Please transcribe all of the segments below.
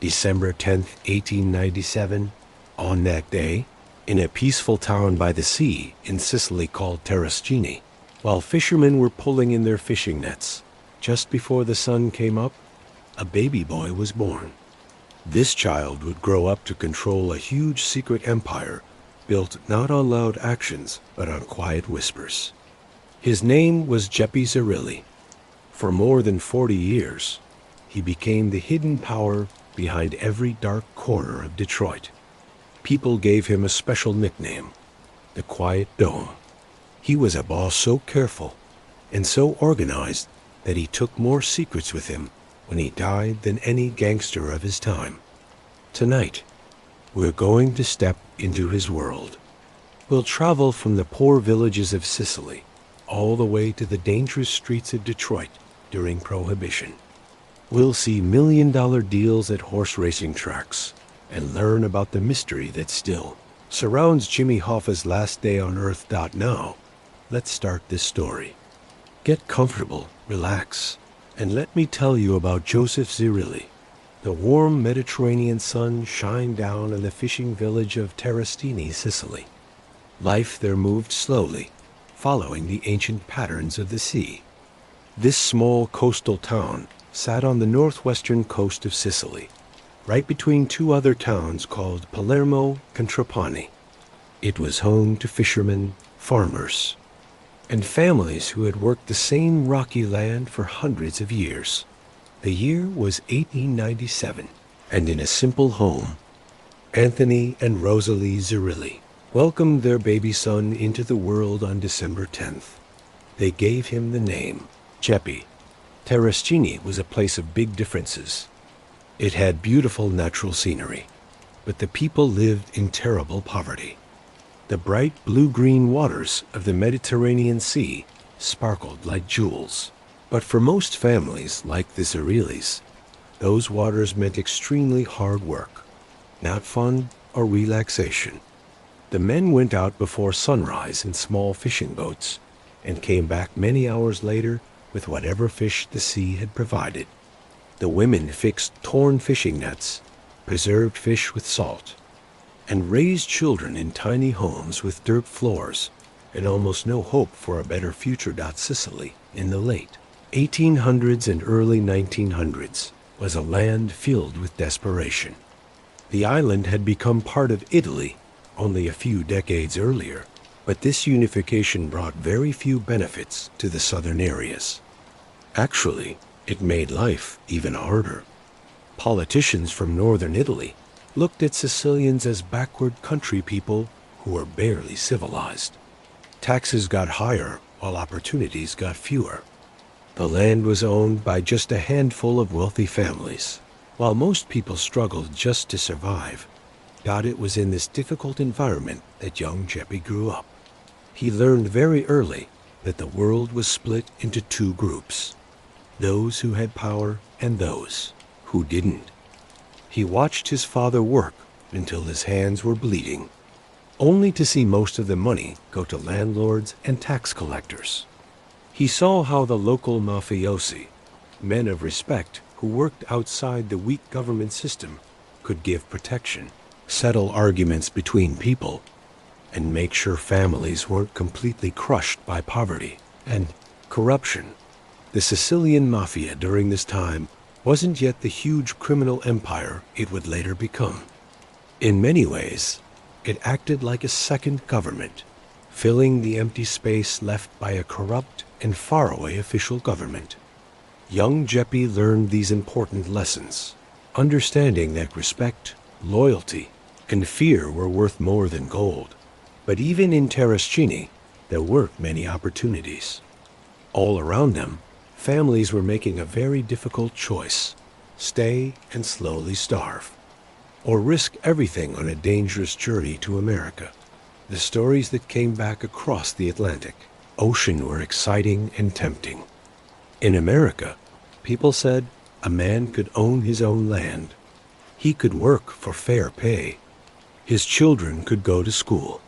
December 10th, 1897, on that day, in a peaceful town by the sea in Sicily called Terrascini, while fishermen were pulling in their fishing nets, just before the sun came up, a baby boy was born. This child would grow up to control a huge secret empire built not on loud actions, but on quiet whispers. His name was Jeppe Zerilli. For more than 40 years, he became the hidden power behind every dark corner of Detroit. People gave him a special nickname, the Quiet Dome. He was a boss so careful and so organized that he took more secrets with him when he died than any gangster of his time. Tonight, we're going to step into his world. We'll travel from the poor villages of Sicily all the way to the dangerous streets of Detroit during Prohibition. We'll see million-dollar deals at horse racing tracks and learn about the mystery that still surrounds Jimmy Hoffa's last day on Earth. Now, let's start this story. Get comfortable, relax, and let me tell you about Joseph Zerilli. The warm Mediterranean sun shined down on the fishing village of Terrascini, Sicily. Life there moved slowly, following the ancient patterns of the sea. This small coastal town sat on the northwestern coast of Sicily, right between two other towns called Palermo and Trapani. It was home to fishermen, farmers, and families who had worked the same rocky land for hundreds of years. The year was 1897, and in a simple home, Anthony and Rosalie Zerilli welcomed their baby son into the world on December 10th. They gave him the name Jeppe. Terrascini was a place of big differences. It had beautiful natural scenery, but the people lived in terrible poverty. The bright blue-green waters of the Mediterranean Sea sparkled like jewels. But for most families, like the Zerillis, those waters meant extremely hard work, not fun or relaxation. The men went out before sunrise in small fishing boats and came back many hours later with whatever fish the sea had provided. The women fixed torn fishing nets, preserved fish with salt, and raised children in tiny homes with dirt floors and almost no hope for a better future. Sicily in the late 1800s and early 1900s was a land filled with desperation. The island had become part of Italy only a few decades earlier, but this unification brought very few benefits to the southern areas. Actually, it made life even harder. Politicians from northern Italy looked at Sicilians as backward country people who were barely civilized. Taxes got higher while opportunities got fewer. The land was owned by just a handful of wealthy families. While most people struggled just to survive, it was in this difficult environment that young Jeppe grew up. He learned very early that the world was split into two groups, those who had power and those who didn't. He watched his father work until his hands were bleeding, only to see most of the money go to landlords and tax collectors. He saw how the local mafiosi, men of respect who worked outside the weak government system, could give protection, settle arguments between people, and make sure families weren't completely crushed by poverty and corruption. The Sicilian Mafia during this time wasn't yet the huge criminal empire it would later become. In many ways, it acted like a second government, filling the empty space left by a corrupt and faraway official government. Young Jeppe learned these important lessons, understanding that respect, loyalty, and fear were worth more than gold. But even in Terrascini, there weren't many opportunities. All around them, families were making a very difficult choice: stay and slowly starve, or risk everything on a dangerous journey to America. The stories that came back across the Atlantic Ocean were exciting and tempting. In America, people said a man could own his own land. He could work for fair pay. His children could go to school.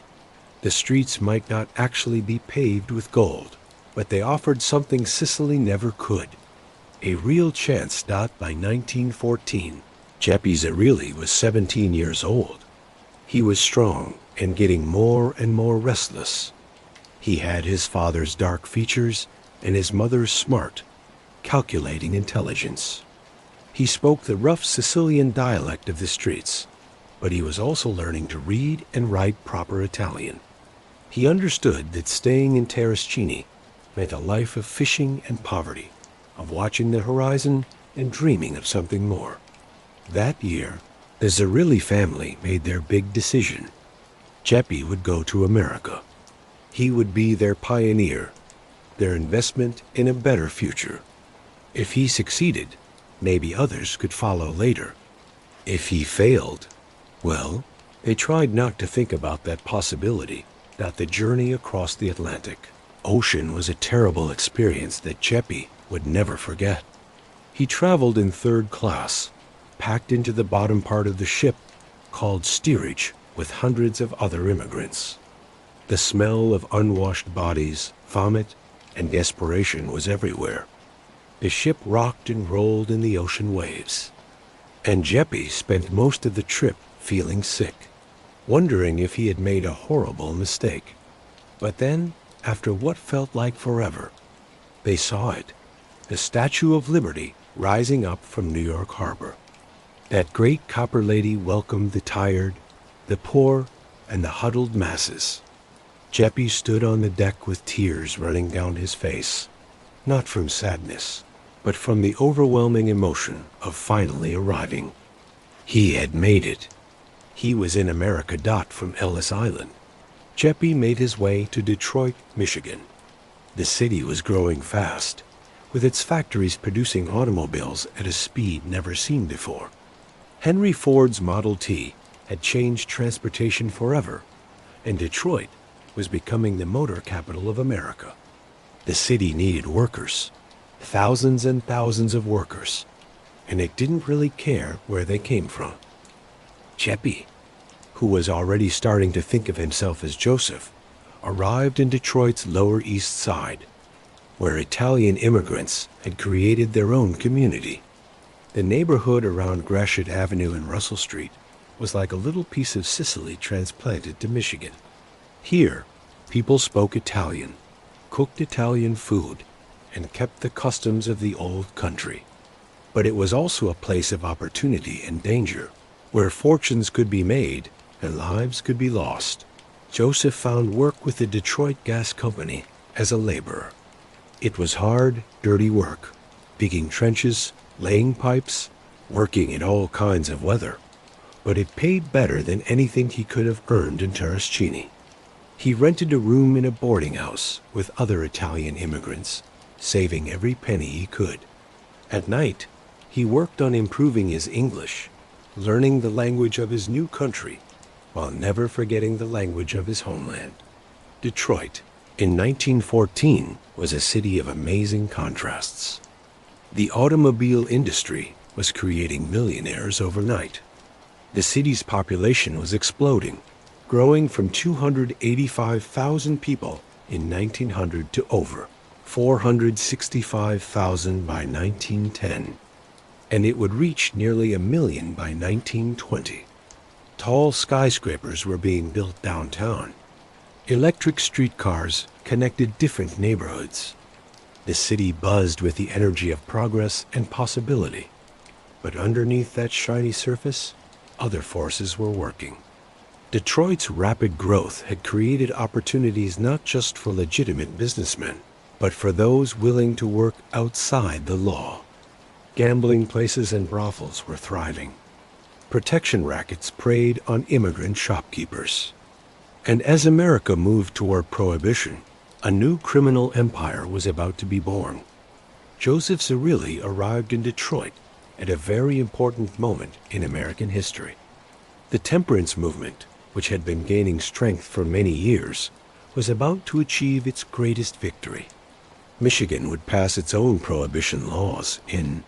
The streets might not actually be paved with gold, but they offered something Sicily never could: a real chance. By 1914, Zerilli was 17 years old. He was strong and getting more and more restless. He had his father's dark features and his mother's smart, calculating intelligence. He spoke the rough Sicilian dialect of the streets, but he was also learning to read and write proper Italian. He understood that staying in Terrascini meant a life of fishing and poverty, of watching the horizon and dreaming of something more. That year, the Zerilli family made their big decision. Jeppy would go to America. He would be their pioneer, their investment in a better future. If he succeeded, maybe others could follow later. If he failed, well, they tried not to think about that possibility, that the journey across the Atlantic Ocean was a terrible experience that Jeppy would never forget. He traveled in third class, packed into the bottom part of the ship, called steerage, with hundreds of other immigrants. The smell of unwashed bodies, vomit, and desperation was everywhere. The ship rocked and rolled in the ocean waves. And Jeppy spent most of the trip feeling sick, wondering if he had made a horrible mistake. But then, after what felt like forever, they saw it, the Statue of Liberty rising up from New York Harbor. That great copper lady welcomed the tired, the poor, and the huddled masses. Jeppy stood on the deck with tears running down his face, not from sadness, but from the overwhelming emotion of finally arriving. He had made it. He was in America. From Ellis Island, Jeppy made his way to Detroit, Michigan. The city was growing fast, with its factories producing automobiles at a speed never seen before. Henry Ford's Model T had changed transportation forever, and Detroit was becoming the motor capital of America. The city needed workers, thousands and thousands of workers, and it didn't really care where they came from. Jeppy, who was already starting to think of himself as Joseph, arrived in Detroit's Lower East Side, where Italian immigrants had created their own community. The neighborhood around Gratiot Avenue and Russell Street was like a little piece of Sicily transplanted to Michigan. Here, people spoke Italian, cooked Italian food, and kept the customs of the old country. But it was also a place of opportunity and danger, where fortunes could be made and lives could be lost. Joseph found work with the Detroit Gas Company as a laborer. It was hard, dirty work, digging trenches, laying pipes, working in all kinds of weather, but it paid better than anything he could have earned in Terrascini. He rented a room in a boarding house with other Italian immigrants, saving every penny he could. At night, he worked on improving his English, learning the language of his new country, while never forgetting the language of his homeland. Detroit, in 1914, was a city of amazing contrasts. The automobile industry was creating millionaires overnight. The city's population was exploding, growing from 285,000 people in 1900 to over 465,000 by 1910, and it would reach nearly 1 million by 1920. Tall skyscrapers were being built downtown. Electric streetcars connected different neighborhoods. The city buzzed with the energy of progress and possibility. But underneath that shiny surface, other forces were working. Detroit's rapid growth had created opportunities not just for legitimate businessmen, but for those willing to work outside the law. Gambling places and brothels were thriving. Protection rackets preyed on immigrant shopkeepers. And as America moved toward prohibition, a new criminal empire was about to be born. Joseph Zerilli arrived in Detroit at a very important moment in American history. The temperance movement, which had been gaining strength for many years, was about to achieve its greatest victory. Michigan would pass its own prohibition laws in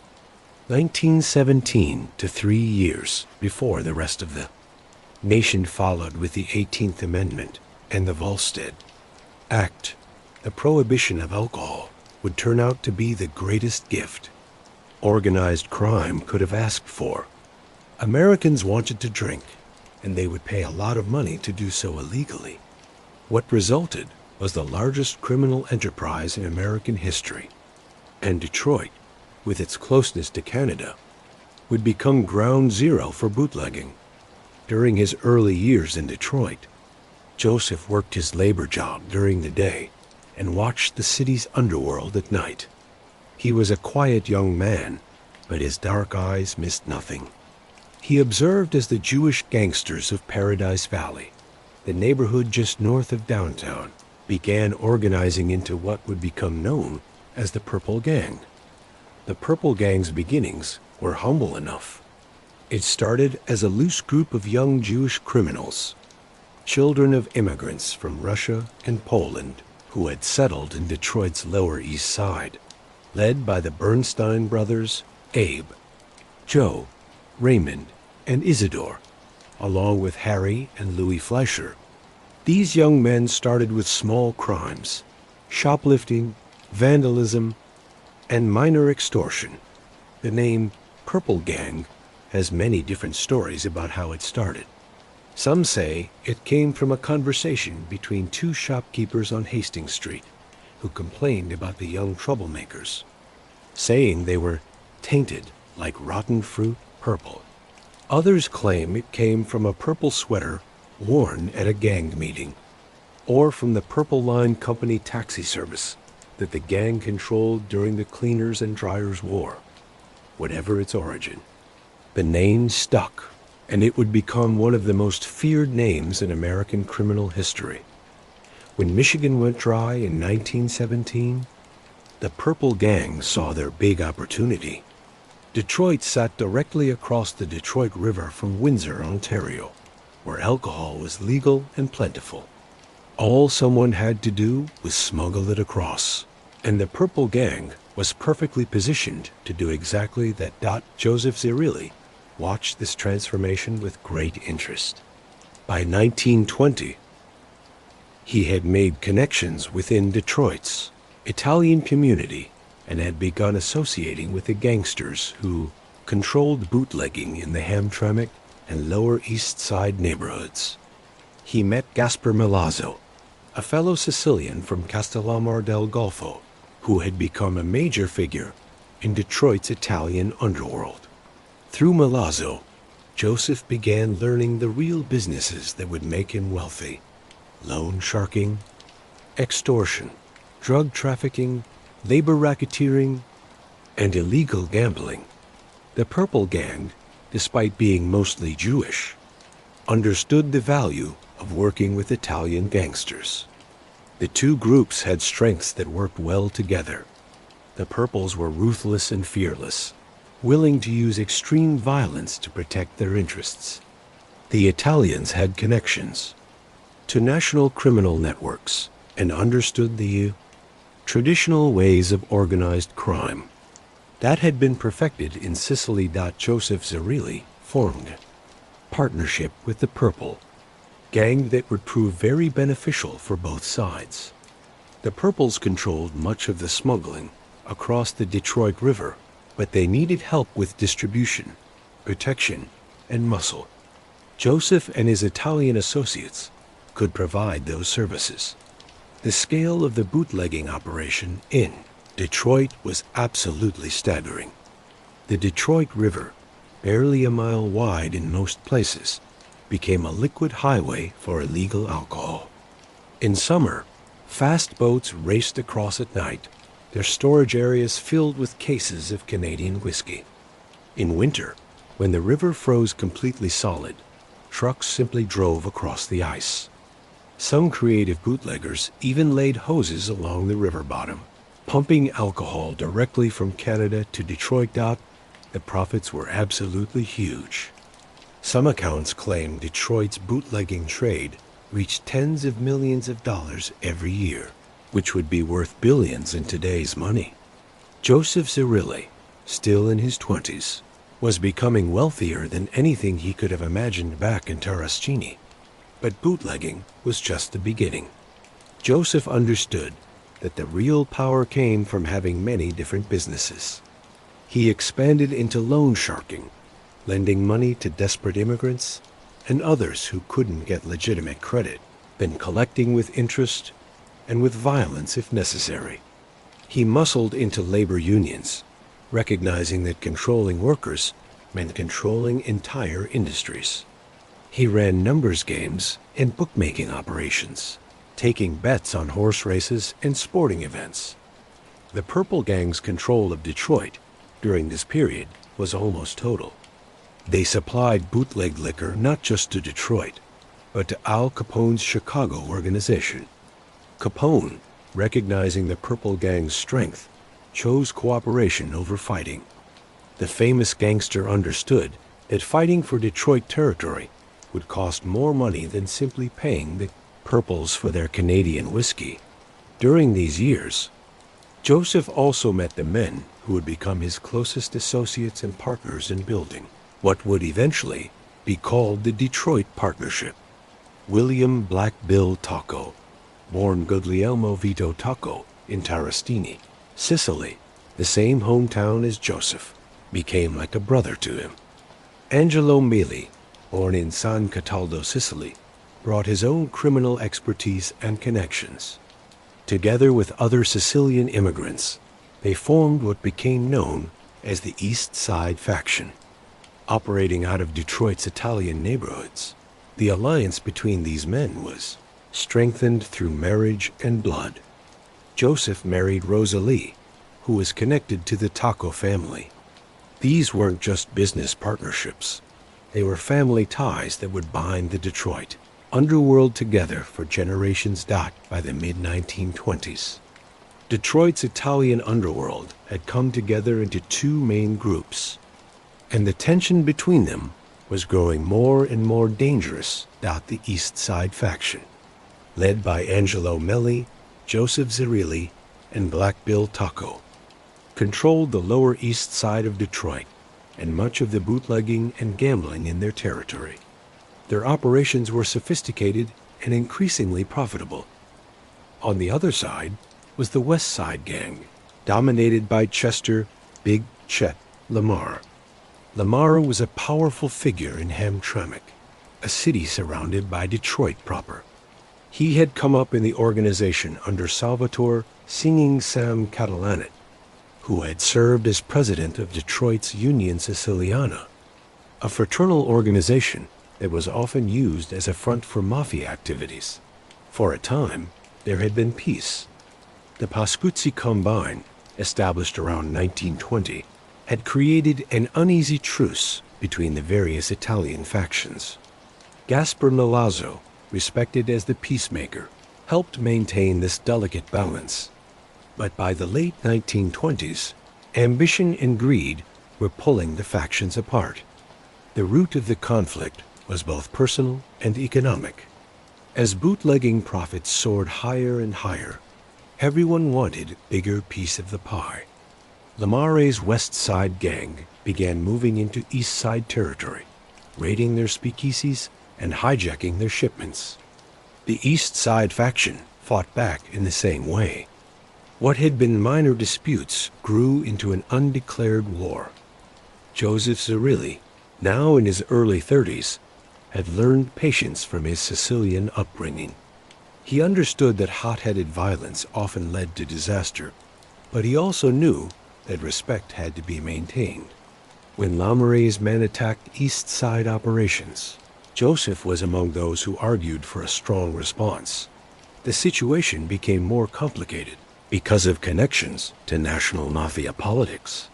1917, to 3 years before the rest of the nation followed with the 18th Amendment and the Volstead Act. The prohibition of alcohol would turn out to be the greatest gift organized crime could have asked for. Americans wanted to drink, and they would pay a lot of money to do so illegally. What resulted was the largest criminal enterprise in American history, and Detroit, with its closeness to Canada, would become ground zero for bootlegging. During his early years in Detroit, Joseph worked his labor job during the day and watched the city's underworld at night. He was a quiet young man, but his dark eyes missed nothing. He observed as the Jewish gangsters of Paradise Valley, the neighborhood just north of downtown, began organizing into what would become known as the Purple Gang. The Purple Gang's beginnings were humble enough. It started as a loose group of young Jewish criminals, children of immigrants from Russia and Poland who had settled in Detroit's Lower East Side, led by the Bernstein brothers, Abe, Joe, Raymond, and Isidore, along with Harry and Louis Fleischer. These young men started with small crimes, shoplifting, vandalism, and minor extortion. The name Purple Gang has many different stories about how it started. Some say it came from a conversation between two shopkeepers on Hastings Street who complained about the young troublemakers, saying they were tainted like rotten fruit purple. Others claim it came from a purple sweater worn at a gang meeting, or from the Purple Line Company taxi service that the gang controlled during the Cleaners and Dryers War. Whatever its origin, the name stuck, and it would become one of the most feared names in American criminal history. When Michigan went dry in 1917, the Purple Gang saw their big opportunity. Detroit sat directly across the Detroit River from Windsor, Ontario, where alcohol was legal and plentiful. All someone had to do was smuggle it across, and the Purple Gang was perfectly positioned to do exactly that. Joseph Zerilli watched this transformation with great interest. By 1920, he had made connections within Detroit's Italian community and had begun associating with the gangsters who controlled bootlegging in the Hamtramck and Lower East Side neighborhoods. He met Gaspar Milazzo, a fellow Sicilian from Castellammare del Golfo, who had become a major figure in Detroit's Italian underworld. Through Milazzo, Joseph began learning the real businesses that would make him wealthy: loan sharking, extortion, drug trafficking, labor racketeering, and illegal gambling. The Purple Gang, despite being mostly Jewish, understood the value of working with Italian gangsters. The two groups had strengths that worked well together. The Purples were ruthless and fearless, willing to use extreme violence to protect their interests. The Italians had connections to national criminal networks and understood the traditional ways of organized crime that had been perfected in Sicily. Joseph Zerilli formed partnership with the Purple Gang that would prove very beneficial for both sides. The Purples controlled much of the smuggling across the Detroit River, but they needed help with distribution, protection, and muscle. Joseph and his Italian associates could provide those services. The scale of the bootlegging operation in Detroit was absolutely staggering. The Detroit River, barely a mile wide in most places, became a liquid highway for illegal alcohol. In summer, fast boats raced across at night, their storage areas filled with cases of Canadian whiskey. In winter, when the river froze completely solid, trucks simply drove across the ice. Some creative bootleggers even laid hoses along the river bottom, pumping alcohol directly from Canada to Detroit. The profits were absolutely huge. Some accounts claim Detroit's bootlegging trade reached tens of millions of dollars every year, which would be worth billions in today's money. Joseph Zerilli, still in his 20s, was becoming wealthier than anything he could have imagined back in Terrascini. But bootlegging was just the beginning. Joseph understood that the real power came from having many different businesses. He expanded into loan sharking, lending money to desperate immigrants and others who couldn't get legitimate credit, then collecting with interest and with violence if necessary. He muscled into labor unions, recognizing that controlling workers meant controlling entire industries. He ran numbers games and bookmaking operations, taking bets on horse races and sporting events. The Purple Gang's control of Detroit during this period was almost total. They supplied bootleg liquor not just to Detroit, but to Al Capone's Chicago organization. Capone, recognizing the Purple Gang's strength, chose cooperation over fighting. The famous gangster understood that fighting for Detroit territory would cost more money than simply paying the Purples for their Canadian whiskey. During these years, Joseph also met the men who would become his closest associates and partners in building what would eventually be called the Detroit Partnership. William Black Bill Tocco, born Guglielmo Vito Tocco in Tarastini, Sicily, the same hometown as Joseph, became like a brother to him. Angelo Meli, born in San Cataldo, Sicily, brought his own criminal expertise and connections. Together with other Sicilian immigrants, they formed what became known as the East Side Faction. Operating out of Detroit's Italian neighborhoods, the alliance between these men was strengthened through marriage and blood. Joseph married Rosalie, who was connected to the Tocco family. These weren't just business partnerships. They were family ties that would bind the Detroit underworld together for generations. By the mid-1920s, Detroit's Italian underworld had come together into two main groups, and the tension between them was growing more and more dangerous. The East Side Faction, led by Angelo Meli, Joseph Zerilli, and Black Bill Tocco, controlled the Lower East Side of Detroit and much of the bootlegging and gambling in their territory. Their operations were sophisticated and increasingly profitable. On the other side was the West Side Gang, dominated by Chester Big Chet Lamar. Lamar was a powerful figure in Hamtramck, a city surrounded by Detroit proper. He had come up in the organization under Salvatore Singing Sam Catalanit, who had served as president of Detroit's Union Siciliana, a fraternal organization that was often used as a front for mafia activities. For a time, there had been peace. The Pascuzzi Combine, established around 1920, had created an uneasy truce between the various Italian factions. Gaspar Milazzo, respected as the peacemaker, helped maintain this delicate balance. But by the late 1920s, ambition and greed were pulling the factions apart. The root of the conflict was both personal and economic. As bootlegging profits soared higher and higher, everyone wanted a bigger piece of the pie. Lamare's West Side Gang began moving into East Side territory, raiding their speakeasies and hijacking their shipments. The East Side faction fought back in the same way. What had been minor disputes grew into an undeclared war. Joseph Zerilli, now in his early 30s, had learned patience from his Sicilian upbringing. He understood that hot-headed violence often led to disaster, but he also knew that respect had to be maintained. When Lamare's men attacked East Side operations, Joseph was among those who argued for a strong response. The situation became more complicated because of connections to national mafia politics.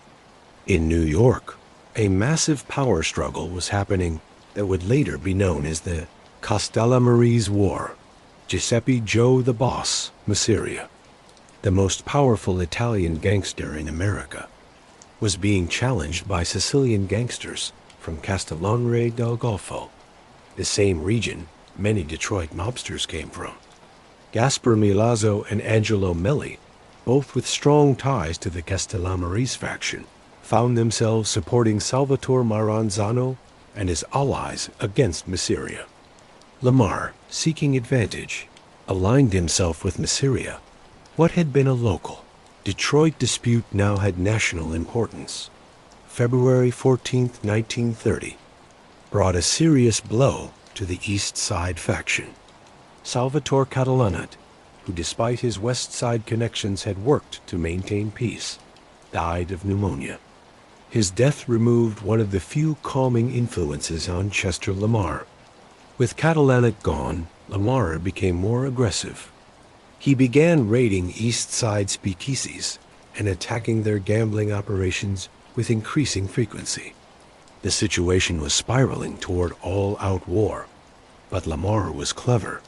In New York, a massive power struggle was happening that would later be known as the Castellamarese War. Giuseppe Joe the Boss Masseria, the most powerful Italian gangster in America, was being challenged by Sicilian gangsters from Castellanare del Golfo, the same region many Detroit mobsters came from. Gaspar Milazzo and Angelo Meli, both with strong ties to the Castellamarese faction, found themselves supporting Salvatore Maranzano and his allies against Masseria. Lamar, seeking advantage, aligned himself with Masseria. What had been a local Detroit dispute now had national importance. February 14, 1930, brought a serious blow to the East Side faction. Salvatore Catalanat, who despite his West Side connections had worked to maintain peace, died of pneumonia. His death removed one of the few calming influences on Chester Lamar. With Catalanat gone, Lamar became more aggressive. He began raiding East Side speakeasies and attacking their gambling operations with increasing frequency. The situation was spiraling toward all-out war, but Lamar was clever.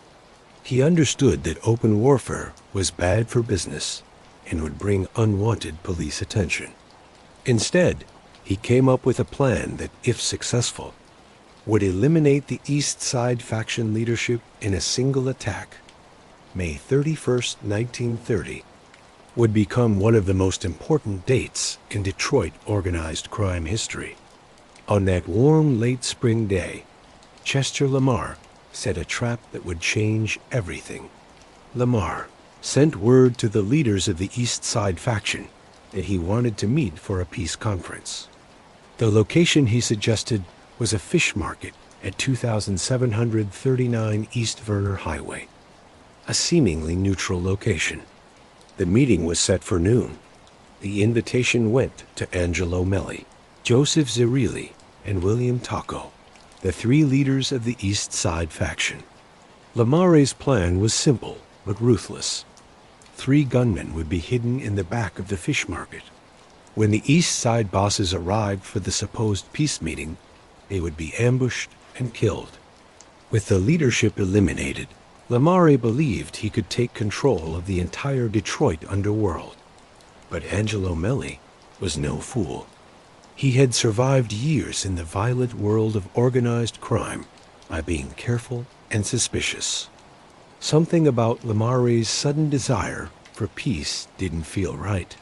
He understood that open warfare was bad for business and would bring unwanted police attention. Instead, he came up with a plan that, if successful, would eliminate the East Side faction leadership in a single attack. May 31st, 1930, would become one of the most important dates in Detroit organized crime history. On that warm late spring day, Chester Lamar set a trap that would change everything. Lamar sent word to the leaders of the East Side faction that he wanted to meet for a peace conference. The location he suggested was a fish market at 2739 East Verner Highway, a seemingly neutral location. The meeting was set for noon. The invitation went to Angelo Melli, Joseph Zerilli, and William Tacco, the three leaders of the East Side faction. Lamare's plan was simple but ruthless. 3 gunmen would be hidden in the back of the fish market. When the East Side bosses arrived for the supposed peace meeting, they would be ambushed and killed. With the leadership eliminated, Lamare believed he could take control of the entire Detroit underworld. But Angelo Melli was no fool. He had survived years in the violent world of organized crime by being careful and suspicious. Something about Lamare's sudden desire for peace didn't feel right.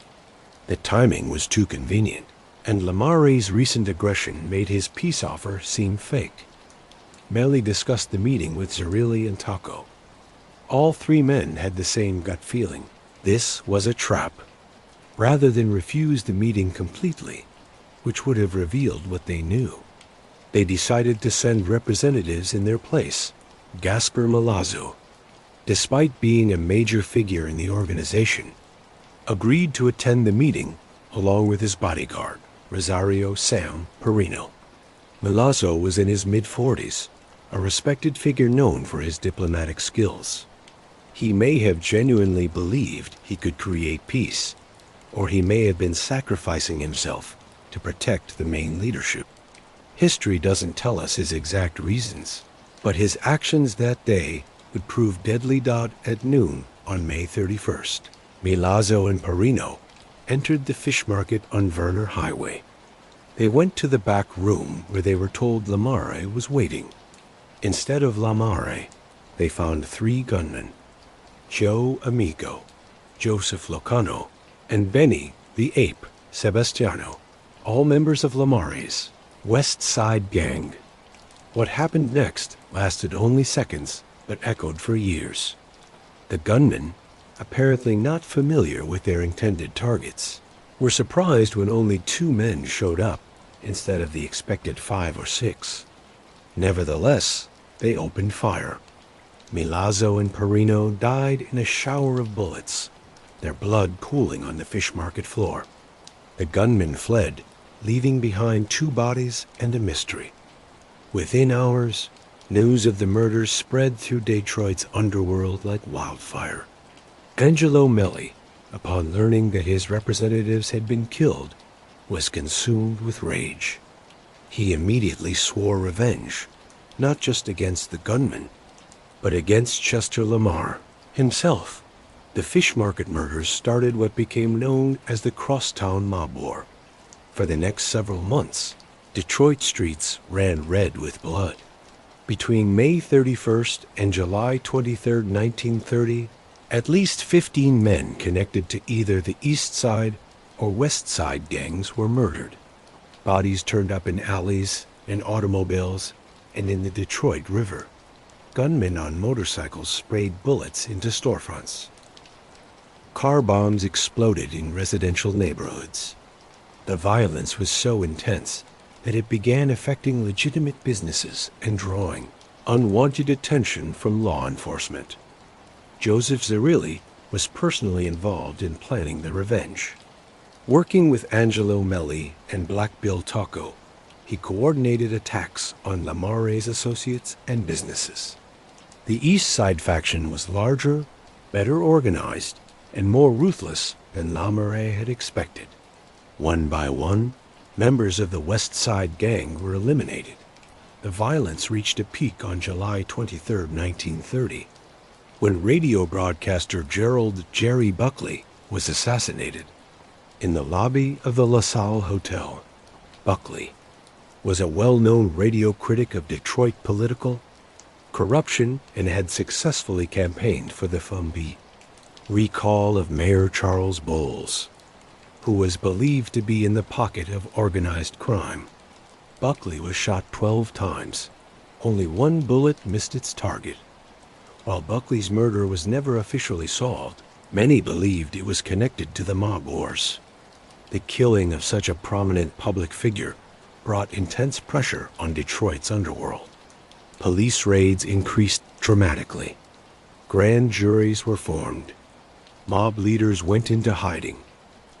The timing was too convenient, and Lamare's recent aggression made his peace offer seem fake. Melli discussed the meeting with Zerilli and Tacco. All 3 men had the same gut feeling. This was a trap. Rather than refuse the meeting completely, which would have revealed what they knew, they decided to send representatives in their place. Gaspar Milazzo, despite being a major figure in the organization, agreed to attend the meeting along with his bodyguard, Rosario Sam Perino. Milazzo was in his mid-40s, a respected figure known for his diplomatic skills. He may have genuinely believed he could create peace, or he may have been sacrificing himself to protect the main leadership. History doesn't tell us his exact reasons, but his actions that day would prove deadly. At noon on May 31st, Milazzo and Perino entered the fish market on Verner Highway. They went to the back room where they were told Lamare was waiting. Instead of Lamare, they found 3 gunmen: Joe Amico, Joseph Locano, and Benny the Ape Sebastiano, all members of Lamare's West Side gang. What happened next lasted only seconds, but echoed for years. The gunmen, apparently not familiar with their intended targets, were surprised when only 2 men showed up instead of the expected 5 or 6. Nevertheless, they opened fire. Milazzo and Perino died in a shower of bullets, their blood pooling on the fish market floor. The gunmen fled, leaving behind 2 bodies and a mystery. Within hours, news of the murders spread through Detroit's underworld like wildfire. Angelo Melli, upon learning that his representatives had been killed, was consumed with rage. He immediately swore revenge, not just against the gunmen, but against Chester Lamar himself. The fish market murders started what became known as the Crosstown Mob War. For the next several months, Detroit streets ran red with blood. Between May 31st and July 23, 1930, at least 15 men connected to either the East Side or West Side gangs were murdered. Bodies turned up in alleys, in automobiles, and in the Detroit River. Gunmen on motorcycles sprayed bullets into storefronts. Car bombs exploded in residential neighborhoods. The violence was so intense that it began affecting legitimate businesses and drawing unwanted attention from law enforcement. Joseph Zerilli was personally involved in planning the revenge. Working with Angelo Melli and Black Bill Tocco, he coordinated attacks on Lamare's associates and businesses. The East Side faction was larger, better organized, and more ruthless than Lamare had expected. One by one, members of the West Side gang were eliminated. The violence reached a peak on July 23, 1930, when radio broadcaster Gerald "Jerry" Buckley was assassinated. In the lobby of the LaSalle Hotel, Buckley was a well-known radio critic of Detroit political corruption and had successfully campaigned for the FUMB recall of Mayor Charles Bowles, who was believed to be in the pocket of organized crime. Buckley was shot 12 times. Only one bullet missed its target. While Buckley's murder was never officially solved, many believed it was connected to the mob wars. The killing of such a prominent public figure brought intense pressure on Detroit's underworld. Police raids increased dramatically. Grand juries were formed. Mob leaders went into hiding.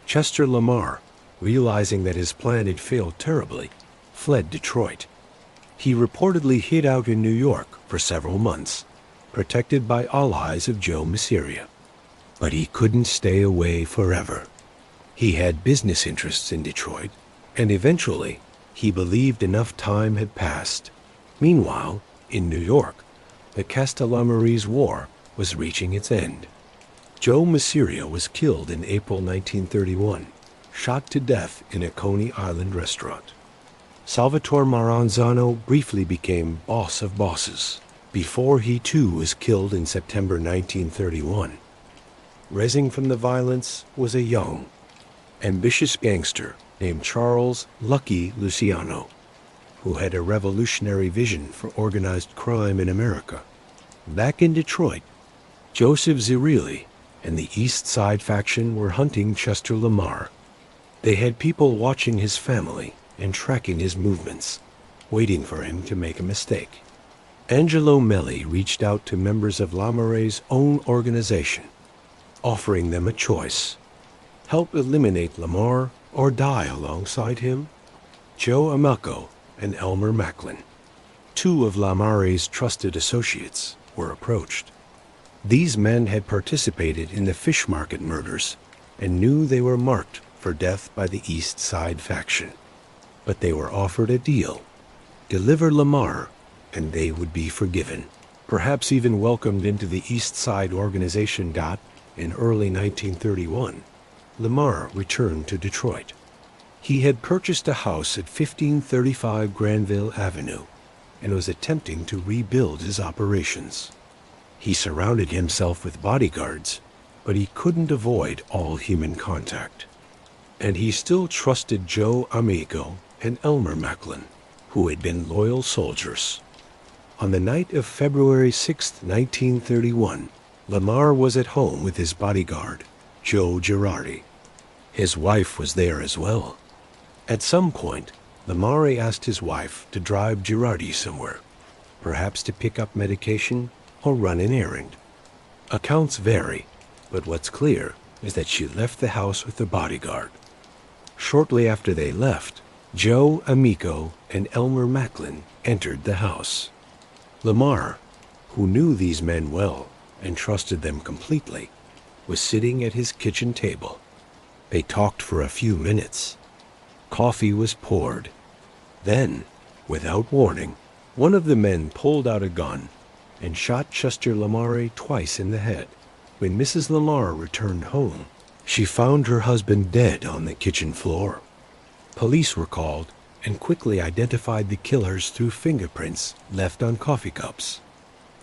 Chester Lamar, realizing that his plan had failed terribly, fled Detroit. He reportedly hid out in New York for several months, protected by allies of Joe Masseria. But he couldn't stay away forever. He had business interests in Detroit, and eventually he believed enough time had passed. Meanwhile, in New York, the Castellamarese War was reaching its end. Joe Masseria was killed in April 1931, shot to death in a Coney Island restaurant. Salvatore Maranzano briefly became boss of bosses, before he too was killed in September 1931. Rising from the violence was a young, ambitious gangster named Charles "Lucky" Luciano, who had a revolutionary vision for organized crime in America. Back in Detroit, Joseph Zerilli and the East Side faction were hunting Chester Lamar. They had people watching his family and tracking his movements, waiting for him to make a mistake. Angelo Melli reached out to members of Lamare's own organization, offering them a choice: help eliminate Lamar or die alongside him. Joe Amico and Elmer Macklin, two of Lamare's trusted associates, were approached. These men had participated in the fish market murders and knew they were marked for death by the East Side faction. But they were offered a deal: deliver Lamar and they would be forgiven, perhaps even welcomed into the East Side organization. In early 1931, Lamar returned to Detroit. He had purchased a house at 1535 Granville Avenue and was attempting to rebuild his operations. He surrounded himself with bodyguards, but he couldn't avoid all human contact. And he still trusted Joe Amico and Elmer Macklin, who had been loyal soldiers. On the night of February 6, 1931, Lamar was at home with his bodyguard, Joe Girardi. His wife was there as well. At some point, Lamar asked his wife to drive Girardi somewhere, perhaps to pick up medication or run an errand. Accounts vary, but what's clear is that she left the house with the bodyguard. Shortly after they left, Joe Amico and Elmer Macklin entered the house. Lamar, who knew these men well and trusted them completely, was sitting at his kitchen table. They talked for a few minutes. Coffee was poured. Then, without warning, one of the men pulled out a gun and shot Chester Lamar twice in the head. When Mrs. Lamar returned home, she found her husband dead on the kitchen floor. Police were called and quickly identified the killers through fingerprints left on coffee cups.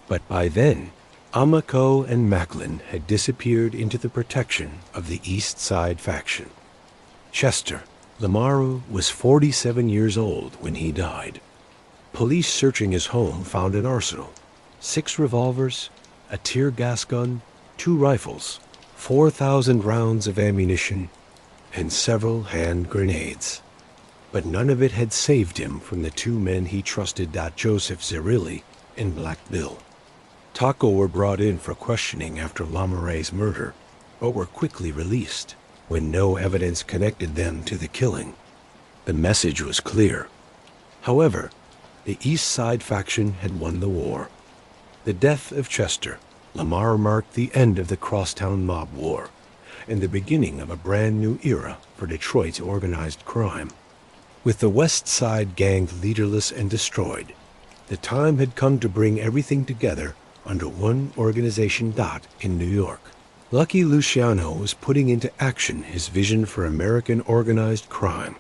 But by then, Amico and Macklin had disappeared into the protection of the East Side faction. Chester Lamar was 47 years old when he died. Police searching his home found an arsenal: 6 revolvers, a tear gas gun, 2 rifles, 4,000 rounds of ammunition, and several hand grenades. But none of it had saved him from the two men he trusted, Joseph Zerilli and Black Bill. Taco were brought in for questioning after Lamoureux's murder, but were quickly released when no evidence connected them to the killing. The message was clear. However, the East Side faction had won the war. The death of Chester Lamar marked the end of the Crosstown Mob War and the beginning of a brand new era for Detroit's organized crime. With the West Side gang leaderless and destroyed, the time had come to bring everything together under one organization. In New York, Lucky Luciano was putting into action his vision for American organized crime.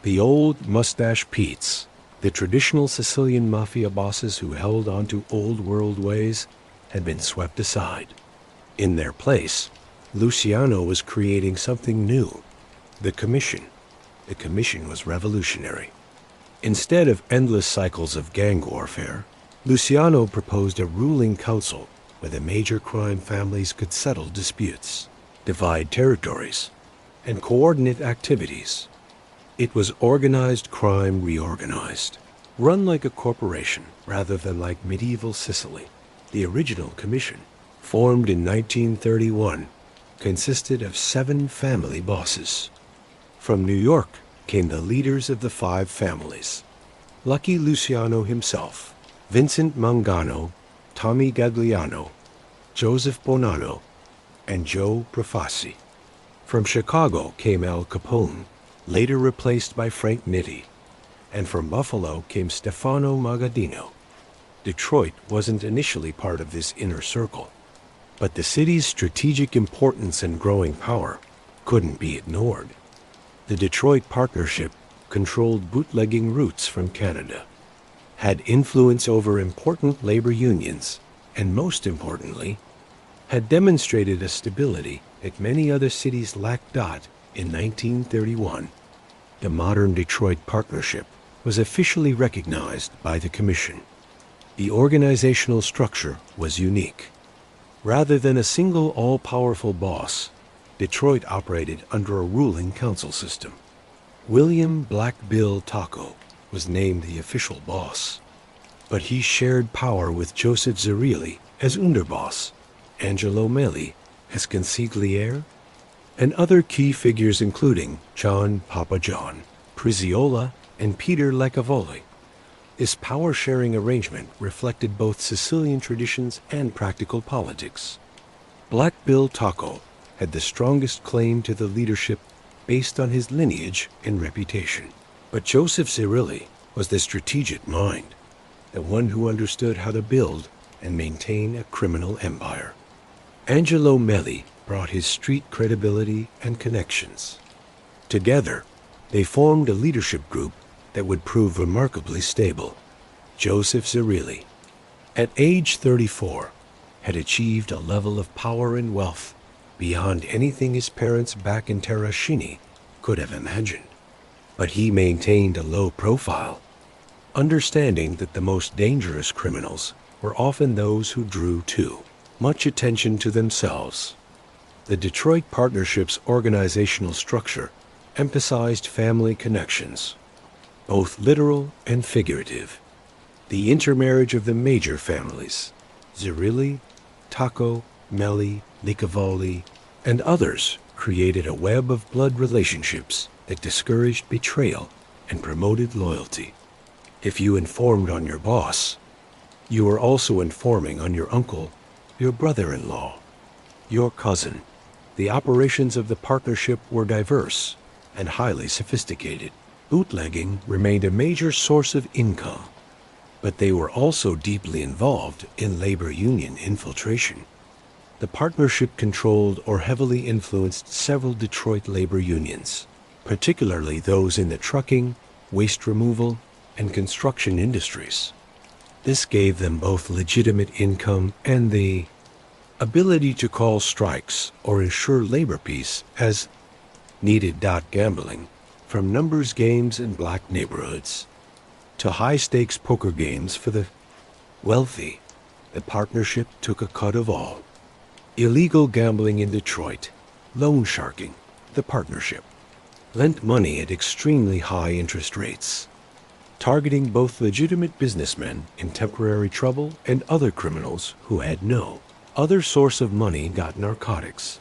The old Mustache Pete's, the traditional Sicilian mafia bosses who held on to old world ways, had been swept aside. In their place, Luciano was creating something new, the Commission. The Commission was revolutionary. Instead of endless cycles of gang warfare, Luciano proposed a ruling council where the major crime families could settle disputes, divide territories, and coordinate activities. It was organized crime reorganized, run like a corporation rather than like medieval Sicily. The original commission, formed in 1931, consisted of 7 family bosses. From New York came the leaders of the 5 families: Lucky Luciano himself, Vincent Mangano, Tommy Gagliano, Joseph Bonanno, and Joe Profassi. From Chicago came Al Capone, later replaced by Frank Nitti, and from Buffalo came Stefano Magaddino. Detroit wasn't initially part of this inner circle, but the city's strategic importance and growing power couldn't be ignored. The Detroit Partnership controlled bootlegging routes from Canada, had influence over important labor unions, and most importantly, had demonstrated a stability that many other cities lacked. In 1931, the modern Detroit Partnership was officially recognized by the Commission. The organizational structure was unique. Rather than a single all-powerful boss, Detroit operated under a ruling council system. William Black Bill Taco was named the official boss, but he shared power with Joseph Zerilli as underboss, Angelo Melli as consigliere, and other key figures including John Papa John, Priziola, and Peter Lacavoli. This power-sharing arrangement reflected both Sicilian traditions and practical politics. Black Bill Taco had the strongest claim to the leadership based on his lineage and reputation. But Joseph Zerilli was the strategic mind, the one who understood how to build and maintain a criminal empire. Angelo Melli brought his street credibility and connections. Together, they formed a leadership group that would prove remarkably stable. Joseph Zerilli, at age 34, had achieved a level of power and wealth beyond anything his parents back in Terracini could have imagined. But he maintained a low profile, understanding that the most dangerous criminals were often those who drew too much attention to themselves. The Detroit Partnership's organizational structure emphasized family connections, both literal and figurative. The intermarriage of the major families, Zerilli, Taco, Melli, Licavoli, and others, created a web of blood relationships that discouraged betrayal and promoted loyalty. If you informed on your boss, you were also informing on your uncle, your brother-in-law, your cousin. The operations of the partnership were diverse and highly sophisticated. Bootlegging remained a major source of income, but they were also deeply involved in labor union infiltration. The partnership controlled or heavily influenced several Detroit labor unions, particularly those in the trucking, waste removal, and construction industries. This gave them both legitimate income and the ability to call strikes or ensure labor peace as needed. Gambling, from numbers games in black neighborhoods to high-stakes poker games for the wealthy, the partnership took a cut of all. Illegal gambling in Detroit, loan sharking, the partnership. lent money at extremely high interest rates, targeting both legitimate businessmen in temporary trouble and other criminals who had no other source of money got narcotics.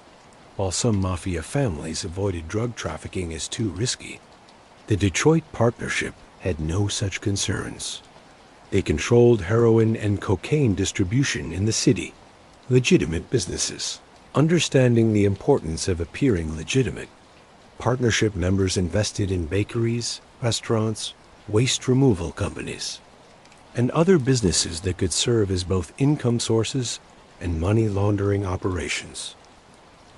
While some mafia families avoided drug trafficking as too risky, the Detroit Partnership had no such concerns. They controlled heroin and cocaine distribution in the city, legitimate businesses. Understanding the importance of appearing legitimate, partnership members invested in bakeries, restaurants, waste removal companies, and other businesses that could serve as both income sources and money laundering operations.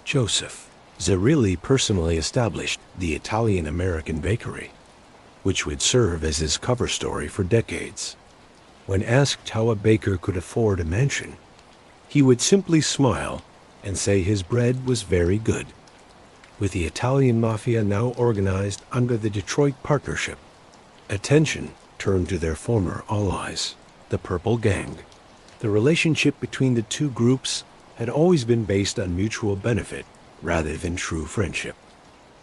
Joseph Zerilli personally established the Italian-American bakery, which would serve as his cover story for decades. When asked how a baker could afford a mansion, he would simply smile and say his bread was very good. With the Italian Mafia now organized under the Detroit Partnership, attention turned to their former allies, the Purple Gang. The relationship between the two groups had always been based on mutual benefit rather than true friendship.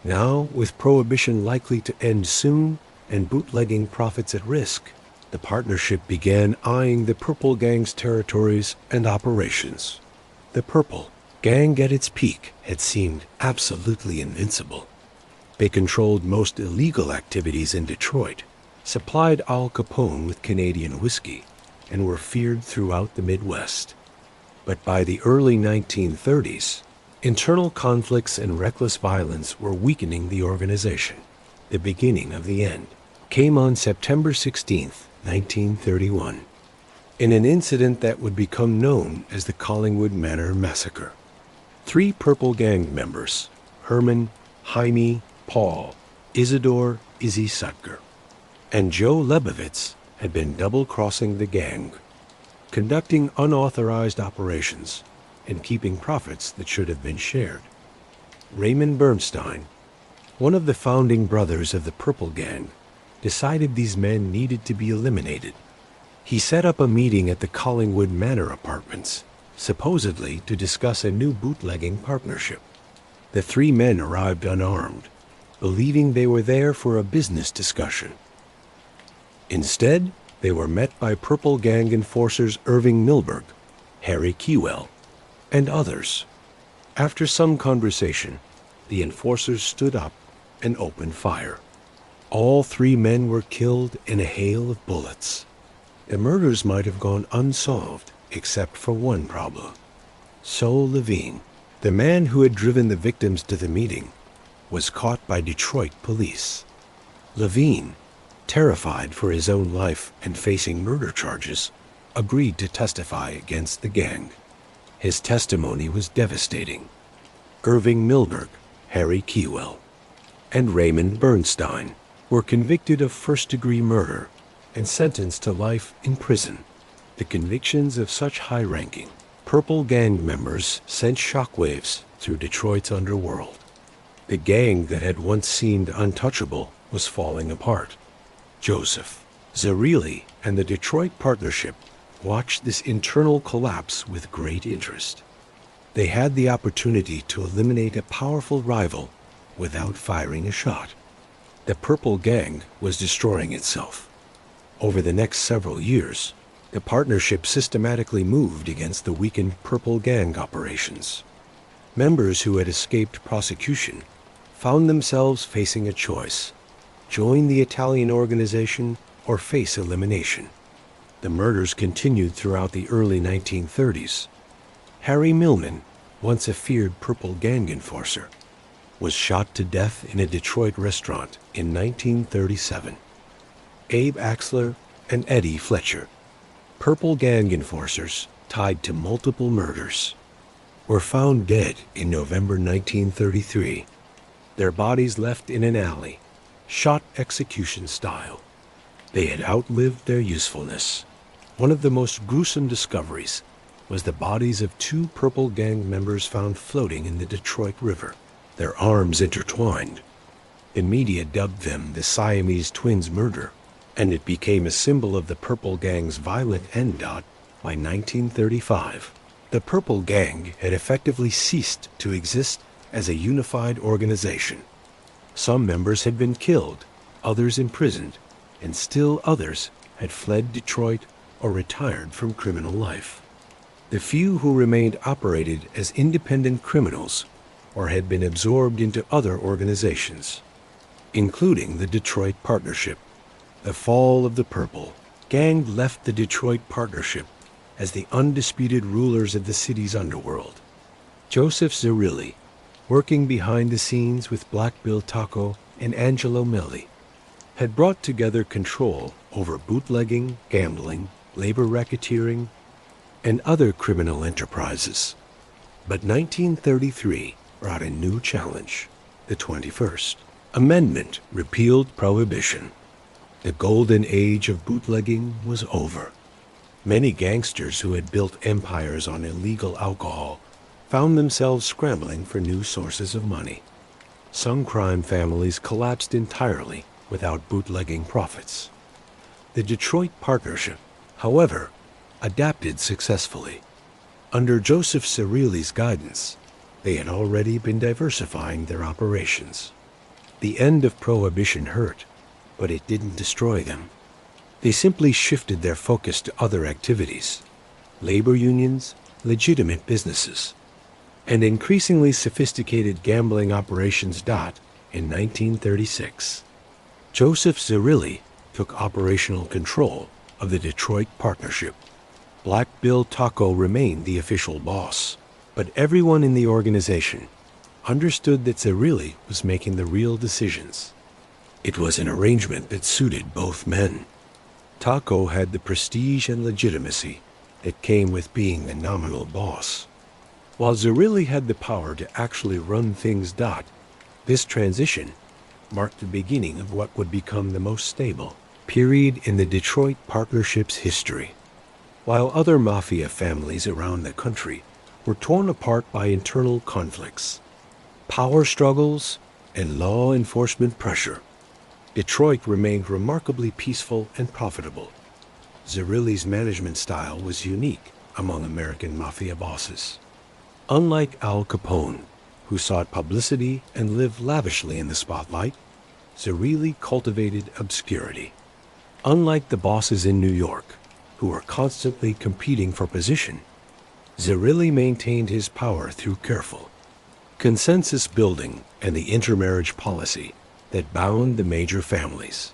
Now, with prohibition likely to end soon and bootlegging profits at risk, the partnership began eyeing the Purple Gang's territories and operations. The Purple Gang at its peak had seemed absolutely invincible. They controlled most illegal activities in Detroit, supplied Al Capone with Canadian whiskey, and were feared throughout the Midwest. But by the early 1930s, internal conflicts and reckless violence were weakening the organization. The beginning of the end came on September 16, 1931, in an incident that would become known as the Collingwood Manor Massacre. 3 Purple Gang members, Herman, Jaime, Paul, Isidore, Izzy Sutker, and Joe Lebovitz, had been double-crossing the gang, conducting unauthorized operations and keeping profits that should have been shared. Raymond Bernstein, one of the founding brothers of the Purple Gang, decided these men needed to be eliminated. He set up a meeting at the Collingwood Manor apartments, supposedly to discuss a new bootlegging partnership. The 3 men arrived unarmed, believing they were there for a business discussion. Instead, they were met by Purple Gang enforcers Irving Milberg, Harry Keywell, and others. After some conversation, the enforcers stood up and opened fire. All 3 men were killed in a hail of bullets. The murders might have gone unsolved, except for one problem. Sol Levine, the man who had driven the victims to the meeting, was caught by Detroit police. Levine, terrified for his own life and facing murder charges, agreed to testify against the gang. His testimony was devastating. Irving Milberg, Harry Keywell, and Raymond Bernstein were convicted of first-degree murder and sentenced to life in prison. The convictions of such high-ranking Purple Gang members sent shockwaves through Detroit's underworld. The gang that had once seemed untouchable was falling apart. Joseph Zerilli and the Detroit Partnership watched this internal collapse with great interest. They had the opportunity to eliminate a powerful rival without firing a shot. The Purple Gang was destroying itself. Over the next several years, the partnership systematically moved against the weakened Purple Gang operations. Members who had escaped prosecution found themselves facing a choice: join the Italian organization or face elimination. The murders continued throughout the early 1930s. Harry Millman, once a feared Purple Gang enforcer, was shot to death in a Detroit restaurant in 1937. Abe Axler and Eddie Fletcher, Purple Gang enforcers tied to multiple murders, were found dead in November 1933, their bodies left in an alley, shot execution style. They had outlived their usefulness. One of the most gruesome discoveries was the bodies of 2 Purple Gang members found floating in the Detroit River, their arms intertwined. The media dubbed them the Siamese twins murder, and it became a symbol of the Purple Gang's violent end. By 1935, the Purple Gang had effectively ceased to exist as a unified organization. Some members had been killed, others imprisoned, and still others had fled Detroit or retired from criminal life. The few who remained operated as independent criminals or had been absorbed into other organizations, including the Detroit Partnership. The fall of the Purple Gang left the Detroit Partnership as the undisputed rulers of the city's underworld. Joseph Zerilli, working behind the scenes with Black Bill Taco and Angelo Melli, had brought together control over bootlegging, gambling, labor racketeering, and other criminal enterprises. But 1933 brought a new challenge. The 21st Amendment repealed prohibition. The golden age of bootlegging was over. Many gangsters who had built empires on illegal alcohol found themselves scrambling for new sources of money. Some crime families collapsed entirely without bootlegging profits. The Detroit Partnership, however, adapted successfully. Under Joseph Zerilli's guidance, they had already been diversifying their operations. The end of prohibition hurt, but it didn't destroy them. They simply shifted their focus to other activities: labor unions, legitimate businesses, and increasingly sophisticated gambling operations. In 1936, Joseph Zerilli took operational control of the Detroit Partnership. Black Bill Taco remained the official boss, but everyone in the organization understood that Zerilli was making the real decisions. It was an arrangement that suited both men. Taco had the prestige and legitimacy that came with being the nominal boss, while Zerilli had the power to actually run things. This transition marked the beginning of what would become the most stable period in the Detroit Partnership's history. While other mafia families around the country were torn apart by internal conflicts, power struggles, and law enforcement pressure, Detroit remained remarkably peaceful and profitable. Zerilli's management style was unique among American mafia bosses. Unlike Al Capone, who sought publicity and lived lavishly in the spotlight, Zerilli cultivated obscurity. Unlike the bosses in New York, who were constantly competing for position, Zerilli maintained his power through careful consensus building and the intermarriage policy that bound the major families.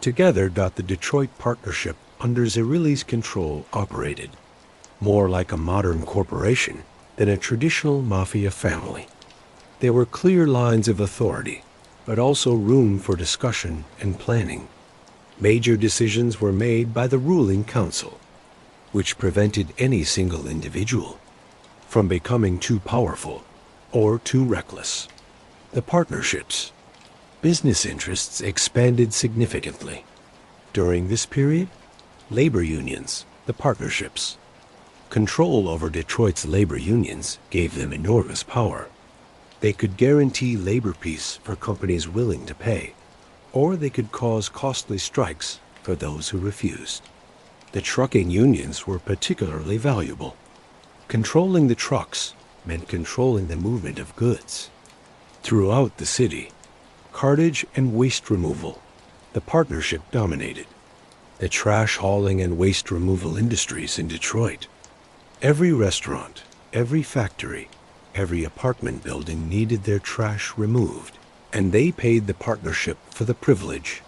Together, the Detroit Partnership under Zerilli's control operated more like a modern corporation than a traditional mafia family. There were clear lines of authority, but also room for discussion and planning. Major decisions were made by the ruling council, which prevented any single individual from becoming too powerful or too reckless. The partnerships, business interests expanded significantly. During this period, labor unions, the partnerships, control over Detroit's labor unions gave them enormous power. They could guarantee labor peace for companies willing to pay, or they could cause costly strikes for those who refused. The trucking unions were particularly valuable. Controlling the trucks meant controlling the movement of goods. Throughout the city, cartage and waste removal, the partnership dominated. The trash hauling and waste removal industries in Detroit. Every restaurant, every factory, every apartment building needed their trash removed, and they paid the partnership for the privilege.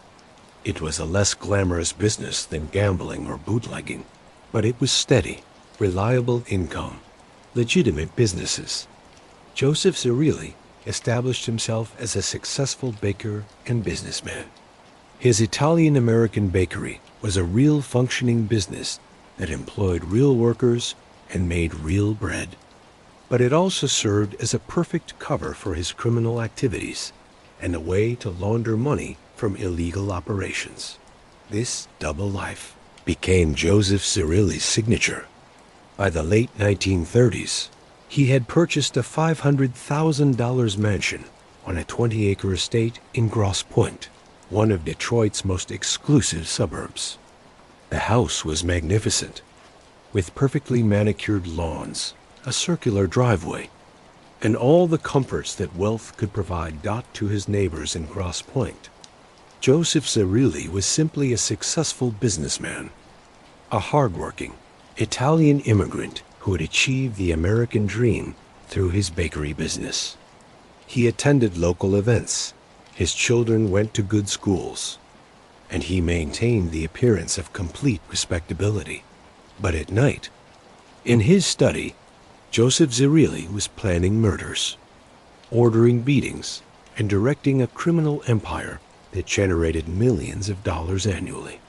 It was a less glamorous business than gambling or bootlegging, but it was steady, reliable income, legitimate businesses. Joseph Zerilli established himself as a successful baker and businessman. His Italian-American bakery was a real functioning business that employed real workers and made real bread. But it also served as a perfect cover for his criminal activities and a way to launder money from illegal operations. This double life became Joseph Zerilli's signature. By the late 1930s, he had purchased a $500,000 mansion on a 20-acre estate in Grosse Pointe, one of Detroit's most exclusive suburbs. The house was magnificent, with perfectly manicured lawns, a circular driveway, and all the comforts that wealth could provide to his neighbors in Grosse Pointe. Joseph Zerilli was simply a successful businessman, a hardworking Italian immigrant who had achieved the American dream through his bakery business. He attended local events, his children went to good schools, and he maintained the appearance of complete respectability. But at night, in his study, Joseph Zerilli was planning murders, ordering beatings, and directing a criminal empire that generated millions of dollars annually.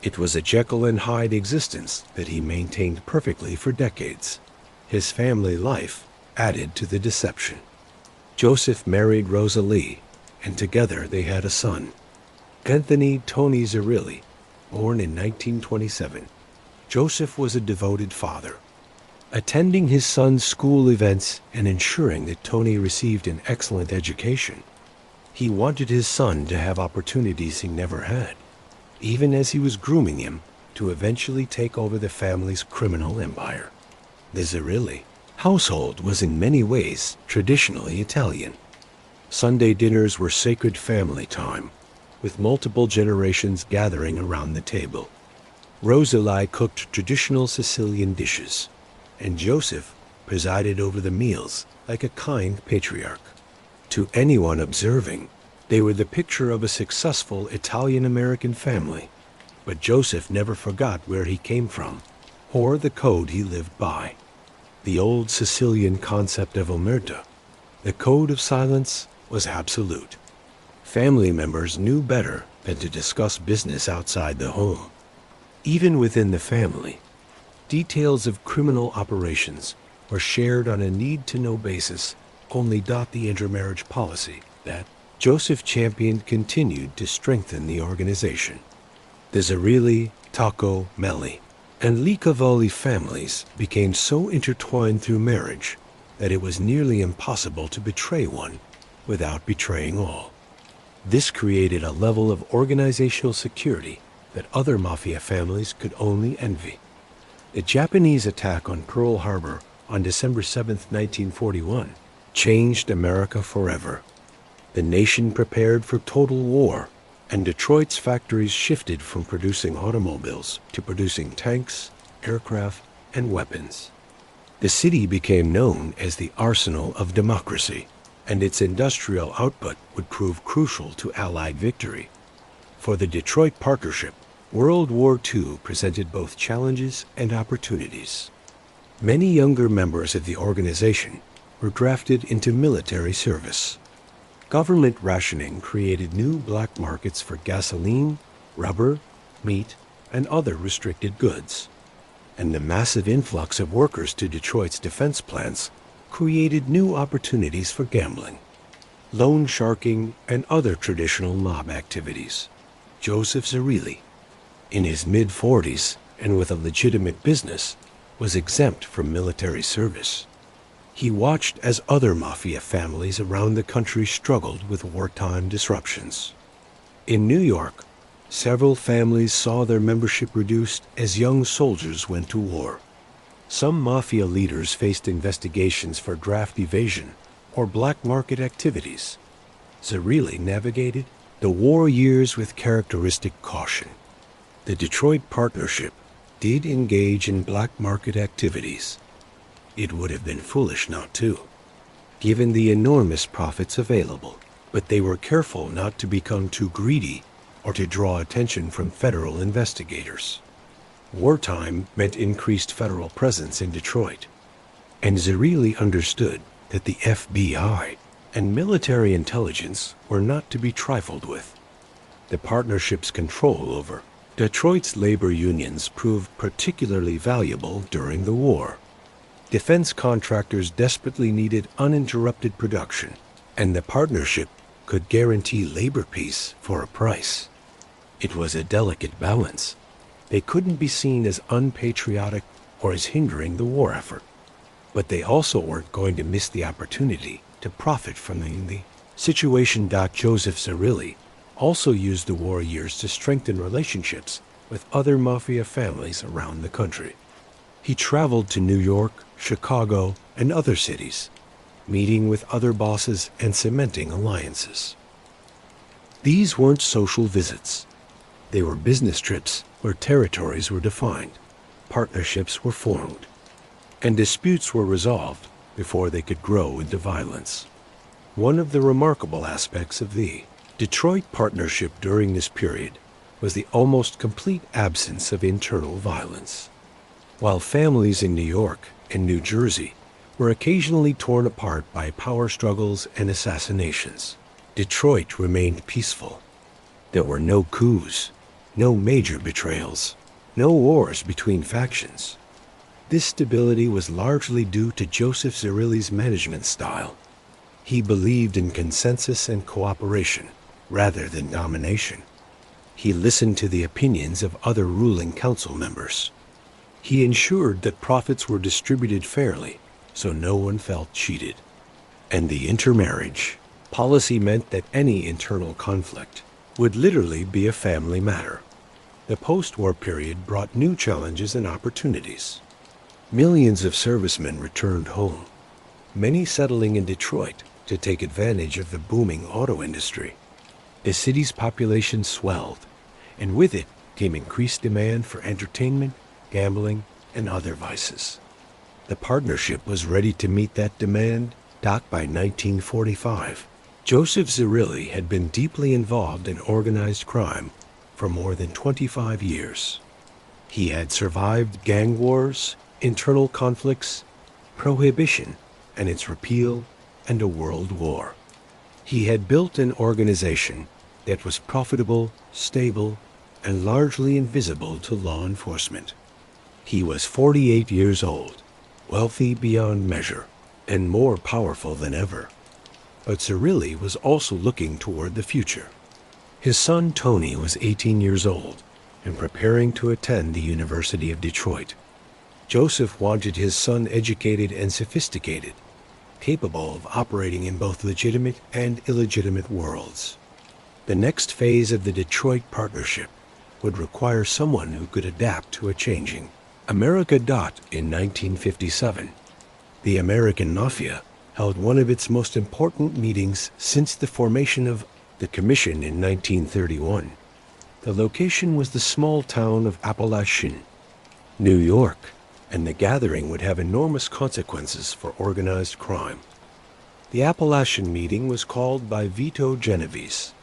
It was a Jekyll and Hyde existence that he maintained perfectly for decades. His family life added to the deception. Joseph married Rosalie, and together they had a son, Anthony Tony Zerilli, born in 1927. Joseph was a devoted father, attending his son's school events and ensuring that Tony received an excellent education. He wanted his son to have opportunities he never had, even as he was grooming him to eventually take over the family's criminal empire. The Zerilli household was in many ways traditionally Italian. Sunday dinners were sacred family time, with multiple generations gathering around the table. Rosalie cooked traditional Sicilian dishes, and Joseph presided over the meals like a kind patriarch. To anyone observing, they were the picture of a successful Italian-American family, but Joseph never forgot where he came from, or the code he lived by. The old Sicilian concept of omerta, the code of silence, was absolute. Family members knew better than to discuss business outside the home. Even within the family, details of criminal operations were shared on a need-to-know basis. Only the intermarriage policy that Joseph championed continued to strengthen the organization. The Zerilli, Tacco, Melli, and Licavoli families became so intertwined through marriage that it was nearly impossible to betray one without betraying all. This created a level of organizational security that other mafia families could only envy. The Japanese attack on Pearl Harbor on December 7, 1941, changed America forever. The nation prepared for total war, and Detroit's factories shifted from producing automobiles to producing tanks, aircraft, and weapons. The city became known as the arsenal of democracy, and its industrial output would prove crucial to Allied victory. For the Detroit Partnership, World War II presented both challenges and opportunities. Many younger members of the organization were drafted into military service. Government rationing created new black markets for gasoline, rubber, meat, and other restricted goods. And the massive influx of workers to Detroit's defense plants created new opportunities for gambling, loan sharking, and other traditional mob activities. Joseph Zerilli, in his mid-40s and with a legitimate business, was exempt from military service. He watched as other mafia families around the country struggled with wartime disruptions. In New York, several families saw their membership reduced as young soldiers went to war. Some mafia leaders faced investigations for draft evasion or black market activities. Zerilli navigated the war years with characteristic caution. The Detroit Partnership did engage in black market activities. It would have been foolish not to, given the enormous profits available, but they were careful not to become too greedy or to draw attention from federal investigators. Wartime meant increased federal presence in Detroit, and Zerilli understood that the FBI and military intelligence were not to be trifled with. The partnership's control over Detroit's labor unions proved particularly valuable during the war. Defense contractors desperately needed uninterrupted production, and the partnership could guarantee labor peace for a price. It was a delicate balance. They couldn't be seen as unpatriotic or as hindering the war effort, but they also weren't going to miss the opportunity to profit from the situation. Joseph Zerilli also used the war years to strengthen relationships with other mafia families around the country. He traveled to New York, Chicago, and other cities, meeting with other bosses and cementing alliances. These weren't social visits. They were business trips where territories were defined, partnerships were formed, and disputes were resolved before they could grow into violence. One of the remarkable aspects of the Detroit partnership during this period was the almost complete absence of internal violence. While families in New York and New Jersey were occasionally torn apart by power struggles and assassinations, Detroit remained peaceful. There were no coups, no major betrayals, no wars between factions. This stability was largely due to Joseph Zerilli's management style. He believed in consensus and cooperation rather than domination. He listened to the opinions of other ruling council members. He ensured that profits were distributed fairly so no one felt cheated. And the intermarriage policy meant that any internal conflict would literally be a family matter. The post-war period brought new challenges and opportunities. Millions of servicemen returned home, many settling in Detroit to take advantage of the booming auto industry. The city's population swelled, and with it came increased demand for entertainment, gambling, and other vices. The partnership was ready to meet that demand. By 1945, Joseph Zerilli had been deeply involved in organized crime for more than 25 years. He had survived gang wars, internal conflicts, prohibition and its repeal, and a world war. He had built an organization that was profitable, stable, and largely invisible to law enforcement. He was 48 years old, wealthy beyond measure, and more powerful than ever. But Zerilli was also looking toward the future. His son Tony was 18 years old and preparing to attend the University of Detroit. Joseph wanted his son educated and sophisticated, capable of operating in both legitimate and illegitimate worlds. The next phase of the Detroit partnership would require someone who could adapt to a changing America. In 1957, the American Mafia held one of its most important meetings since the formation of the Commission in 1931. The location was the small town of Appalachian, New York, and the gathering would have enormous consequences for organized crime. The Appalachian meeting was called by Vito Genovese,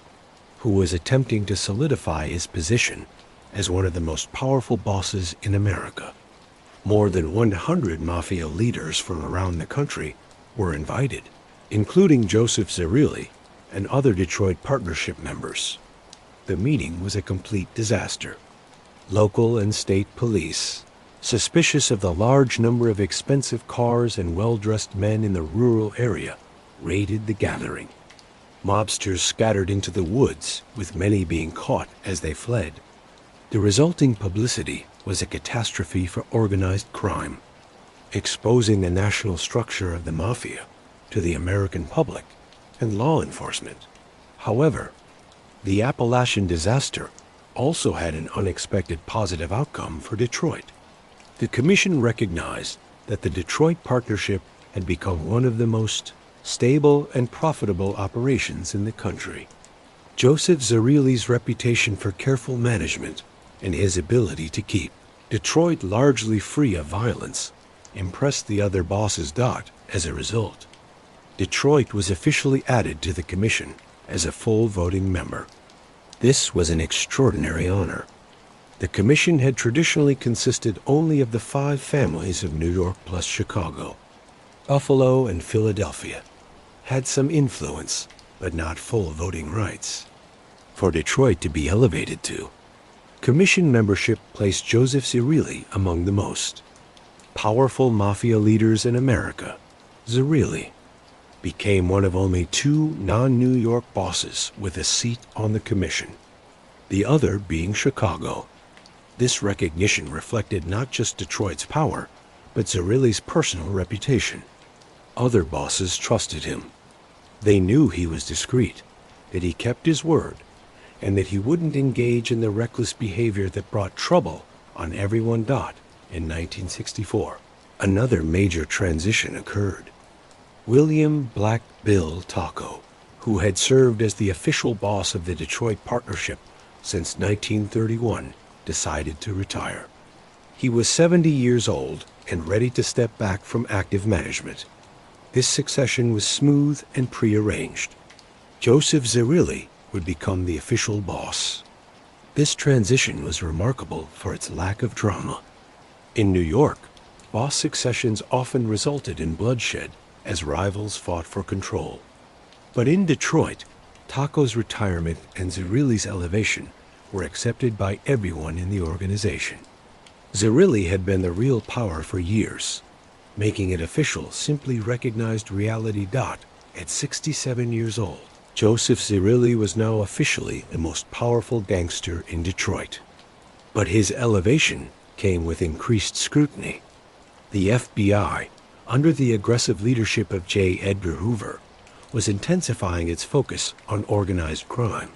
who was attempting to solidify his position as one of the most powerful bosses in America. More than 100 mafia leaders from around the country were invited, including Joseph Zerilli and other Detroit partnership members. The meeting was a complete disaster. Local and state police, suspicious of the large number of expensive cars and well-dressed men in the rural area, raided the gathering. Mobsters scattered into the woods, with many being caught as they fled. The resulting publicity was a catastrophe for organized crime, exposing the national structure of the mafia to the American public and law enforcement. However, the Appalachian disaster also had an unexpected positive outcome for Detroit. The Commission recognized that the Detroit partnership had become one of the most stable and profitable operations in the country. Joseph Zerilli's reputation for careful management and his ability to keep Detroit largely free of violence impressed the other bosses. As a result, Detroit was officially added to the Commission as a full voting member. This was an extraordinary honor. The Commission had traditionally consisted only of the 5 families of New York plus Chicago. Buffalo and Philadelphia had some influence, but not full voting rights. For Detroit to be elevated to Commission membership placed Joseph Zerilli among the most powerful mafia leaders in America. Zerilli became one of only 2 non-New York bosses with a seat on the Commission, the other being Chicago. This recognition reflected not just Detroit's power, but Zerilli's personal reputation. Other bosses trusted him. They knew he was discreet, that he kept his word, and that he wouldn't engage in the reckless behavior that brought trouble on everyone. In 1964, another major transition occurred. William Black Bill Taco, who had served as the official boss of the Detroit partnership since 1931, decided to retire. He was 70 years old and ready to step back from active management. This succession was smooth and prearranged. Joseph Zerilli would become the official boss. This transition was remarkable for its lack of drama. In New York, boss successions often resulted in bloodshed as rivals fought for control. But in Detroit, Taco's retirement and Zerilli's elevation were accepted by everyone in the organization. Zerilli had been the real power for years. Making it official simply recognized reality. At 67 years old, Joseph Zerilli was now officially the most powerful gangster in Detroit. But his elevation came with increased scrutiny. The FBI, under the aggressive leadership of J. Edgar Hoover, was intensifying its focus on organized crime.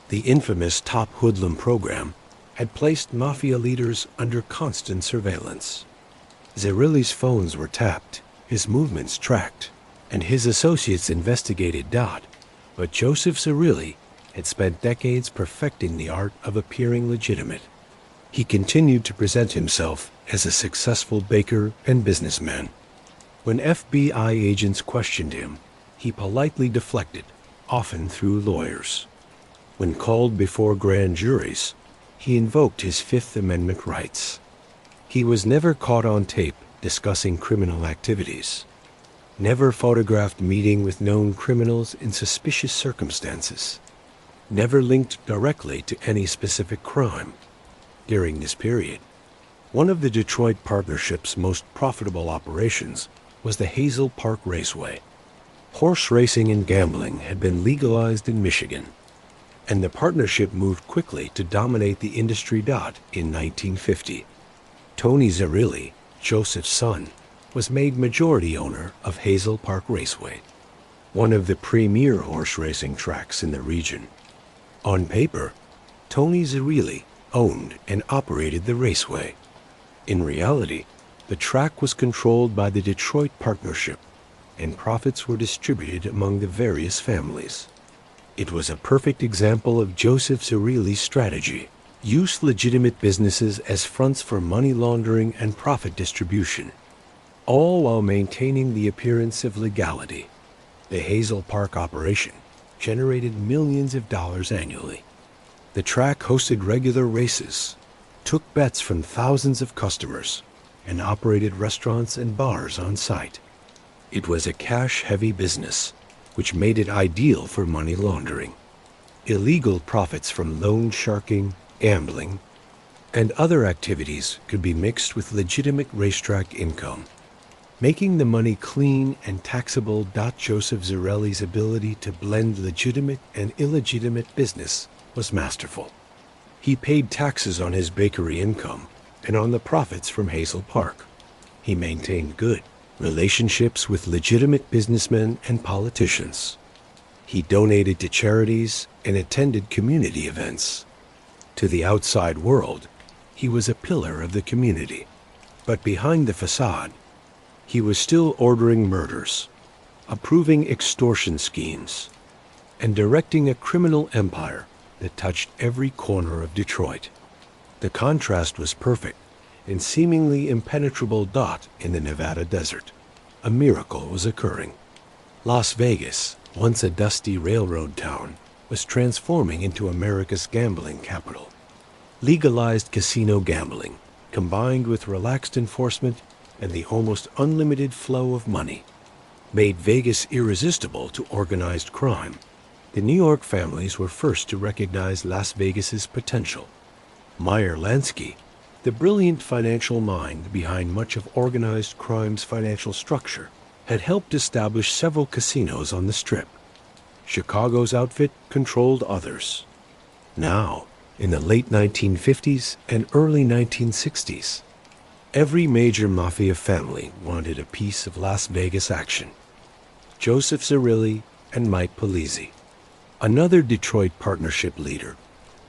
The infamous Top Hoodlum program had placed mafia leaders under constant surveillance. Zerilli's phones were tapped, his movements tracked, and his associates investigated. But Joseph Zerilli had spent decades perfecting the art of appearing legitimate. He continued to present himself as a successful baker and businessman. When FBI agents questioned him, he politely deflected, often through lawyers. When called before grand juries, he invoked his Fifth Amendment rights. He was never caught on tape discussing criminal activities, never photographed meeting with known criminals in suspicious circumstances, never linked directly to any specific crime. During this period, one of the Detroit partnership's most profitable operations was the Hazel Park Raceway. Horse racing and gambling had been legalized in Michigan, and the partnership moved quickly to dominate the industry. In 1950, Tony Zerilli, Joseph's son, was made majority owner of Hazel Park Raceway, one of the premier horse racing tracks in the region. On paper, Tony Zerilli owned and operated the raceway. In reality, the track was controlled by the Detroit partnership, and profits were distributed among the various families. It was a perfect example of Joseph Zerilli's strategy: use legitimate businesses as fronts for money laundering and profit distribution, all while maintaining the appearance of legality. The Hazel Park operation generated millions of dollars annually. The track hosted regular races, took bets from thousands of customers, and operated restaurants and bars on site. It was a cash-heavy business, which made it ideal for money laundering. Illegal profits from loan sharking, gambling, and other activities could be mixed with legitimate racetrack income, making the money clean and taxable. Joseph Zerilli's ability to blend legitimate and illegitimate business was masterful. He paid taxes on his bakery income and on the profits from Hazel Park. He maintained good relationships with legitimate businessmen and politicians. He donated to charities and attended community events. To the outside world, he was a pillar of the community. But behind the facade, he was still ordering murders, approving extortion schemes, and directing a criminal empire that touched every corner of Detroit. The contrast was perfect and seemingly impenetrable. In the Nevada desert, a miracle was occurring. Las Vegas, once a dusty railroad town, was transforming into America's gambling capital. Legalized casino gambling, combined with relaxed enforcement and the almost unlimited flow of money, made Vegas irresistible to organized crime. The New York families were first to recognize Las Vegas's potential. Meyer Lansky, the brilliant financial mind behind much of organized crime's financial structure, had helped establish several casinos on the Strip. Chicago's outfit controlled others. Now, in the late 1950s and early 1960s, every major mafia family wanted a piece of Las Vegas action. Joseph Zerilli and Mike Polizzi, another Detroit partnership leader,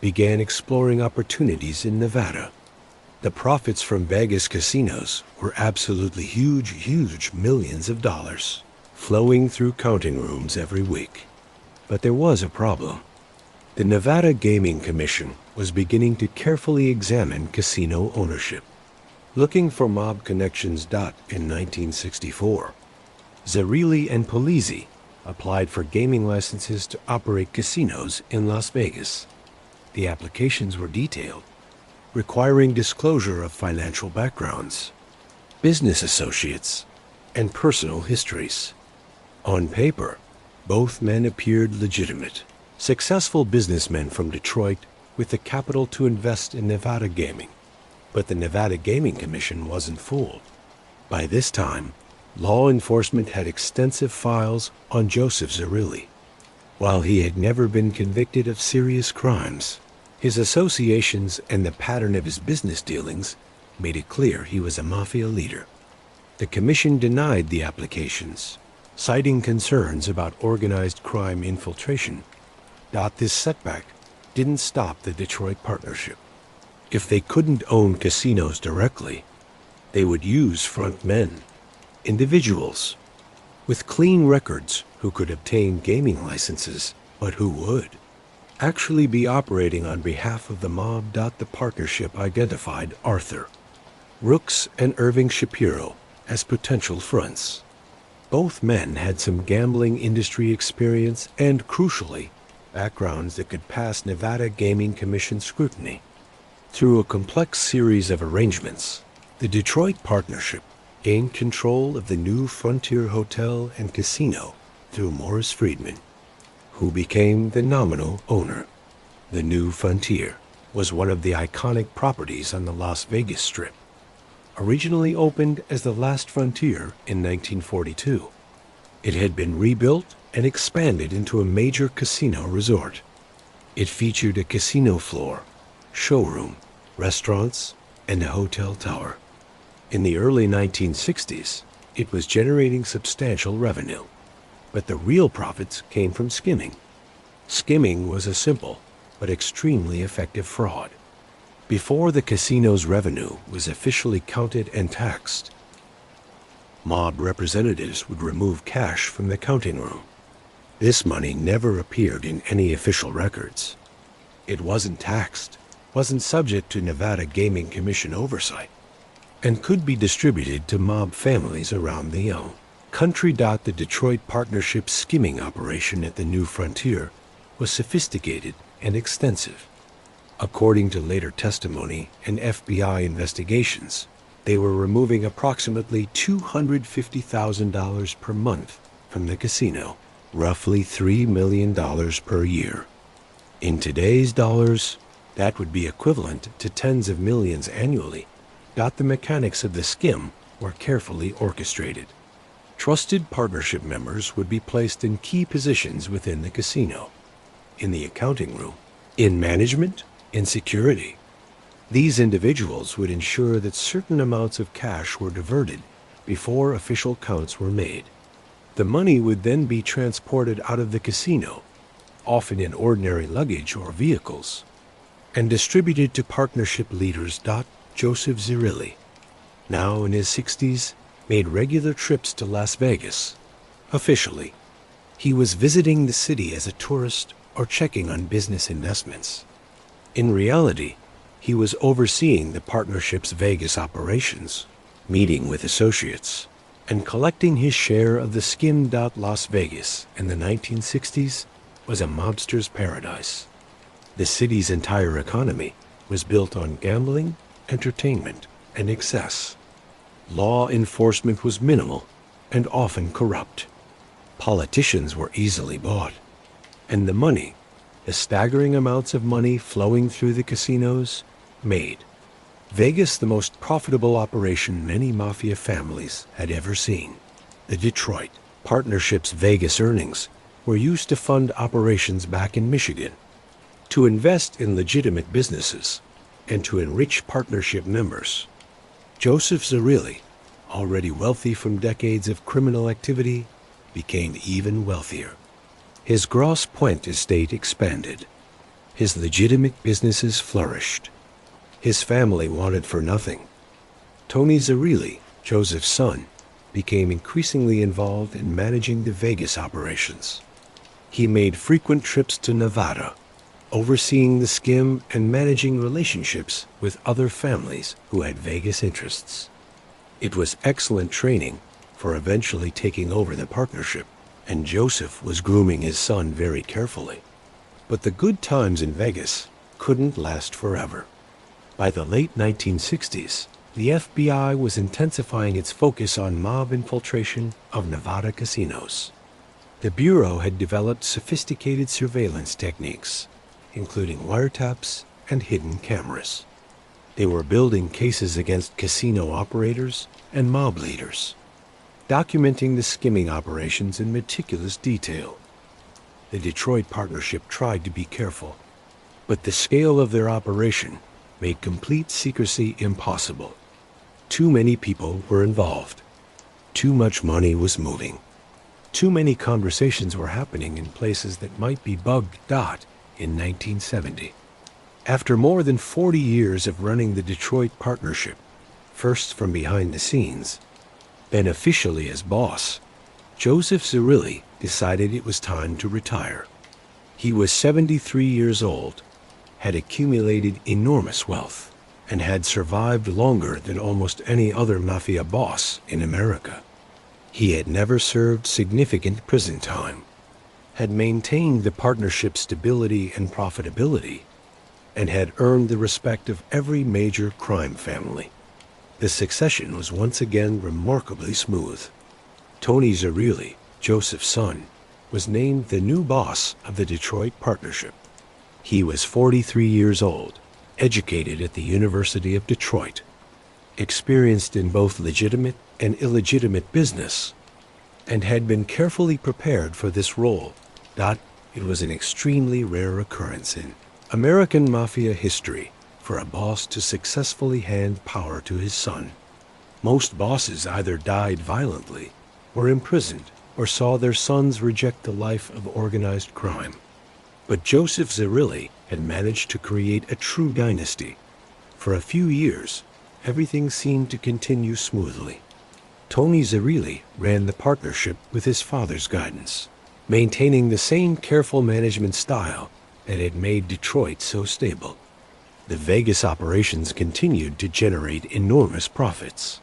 began exploring opportunities in Nevada. The profits from Vegas casinos were absolutely huge, millions of dollars. flowing through counting rooms every week. But there was a problem. The Nevada Gaming Commission was beginning to carefully examine casino ownership. Looking for mob connections. In 1964, Zerilli and Polizzi applied for gaming licenses to operate casinos in Las Vegas. The applications were detailed, requiring disclosure of financial backgrounds, business associates, and personal histories. On paper, both men appeared legitimate, successful businessmen from Detroit with the capital to invest in Nevada gaming. But the Nevada Gaming Commission wasn't fooled. By this time, law enforcement had extensive files on Joseph Zerilli. While he had never been convicted of serious crimes, his associations and the pattern of his business dealings made it clear he was a mafia leader. The commission denied the applications, citing concerns about organized crime infiltration. This setback didn't stop the Detroit partnership. If they couldn't own casinos directly, they would use front men, individuals with clean records who could obtain gaming licenses, but who would actually be operating on behalf of the mob. The partnership identified Arthur Rooks and Irving Shapiro as potential fronts. Both men had some gambling industry experience and, crucially, backgrounds that could pass Nevada Gaming Commission scrutiny. Through a complex series of arrangements, the Detroit partnership gained control of the New Frontier Hotel and Casino through Morris Friedman, who became the nominal owner. The New Frontier was one of the iconic properties on the Las Vegas Strip. Originally opened as the Last Frontier in 1942, it had been rebuilt and expanded into a major casino resort. It featured a casino floor, showroom, restaurants, and a hotel tower. In the early 1960s, it was generating substantial revenue, but the real profits came from skimming. Skimming was a simple but extremely effective fraud. Before the casino's revenue was officially counted and taxed, mob representatives would remove cash from the counting room. This money never appeared in any official records. It wasn't taxed, wasn't subject to Nevada Gaming Commission oversight, and could be distributed to mob families around the country. The Detroit partnership's skimming operation at the New Frontier was sophisticated and extensive. According to later testimony and FBI investigations, they were removing approximately $250,000 per month from the casino, roughly $3 million per year. In today's dollars, that would be equivalent to tens of millions annually. The mechanics of the skim were carefully orchestrated. Trusted partnership members would be placed in key positions within the casino, in the accounting room, in management, in security. These individuals would ensure that certain amounts of cash were diverted before official counts were made. The money would then be transported out of the casino, often in ordinary luggage or vehicles, and distributed to partnership leaders. Joseph Zerilli, now in his 60s, made regular trips to Las Vegas. Officially, he was visiting the city as a tourist or checking on business investments. In reality, he was overseeing the partnership's Vegas operations, meeting with associates, and collecting his share of the skim. Las Vegas in the 1960s was a mobster's paradise. The city's entire economy was built on gambling, entertainment, and excess. Law enforcement was minimal and often corrupt. Politicians were easily bought, and the money, the staggering amounts of money flowing through the casinos, made Vegas the most profitable operation many mafia families had ever seen. The Detroit partnership's Vegas earnings were used to fund operations back in Michigan, to invest in legitimate businesses, and to enrich partnership members. Joseph Zerilli, already wealthy from decades of criminal activity, became even wealthier. His Grosse Pointe estate expanded. His legitimate businesses flourished. His family wanted for nothing. Tony Zerilli, Joseph's son, became increasingly involved in managing the Vegas operations. He made frequent trips to Nevada, overseeing the skim and managing relationships with other families who had Vegas interests. It was excellent training for eventually taking over the partnership, and Joseph was grooming his son very carefully. But the good times in Vegas couldn't last forever. By the late 1960s, the FBI was intensifying its focus on mob infiltration of Nevada casinos. The Bureau had developed sophisticated surveillance techniques, including wiretaps and hidden cameras. They were building cases against casino operators and mob leaders, documenting the skimming operations in meticulous detail. The Detroit partnership tried to be careful, but the scale of their operation made complete secrecy impossible. Too many people were involved. Too much money was moving. Too many conversations were happening in places that might be bugged in 1970. After more than 40 years of running the Detroit partnership, first from behind the scenes, then officially as boss, Joseph Zerilli decided it was time to retire. He was 73 years old, had accumulated enormous wealth, and had survived longer than almost any other mafia boss in America. He had never served significant prison time, had maintained the partnership's stability and profitability, and had earned the respect of every major crime family. The succession was once again remarkably smooth. Tony Zerilli, Joseph's son, was named the new boss of the Detroit partnership. He was 43 years old, educated at the University of Detroit, experienced in both legitimate and illegitimate business, and had been carefully prepared for this role. It was an extremely rare occurrence in American mafia history for a boss to successfully hand power to his son. Most bosses either died violently, were imprisoned, or saw their sons reject the life of organized crime. But Joseph Zerilli had managed to create a true dynasty. For a few years, everything seemed to continue smoothly. Tony Zerilli ran the partnership with his father's guidance, maintaining the same careful management style that had made Detroit so stable. The Vegas operations continued to generate enormous profits.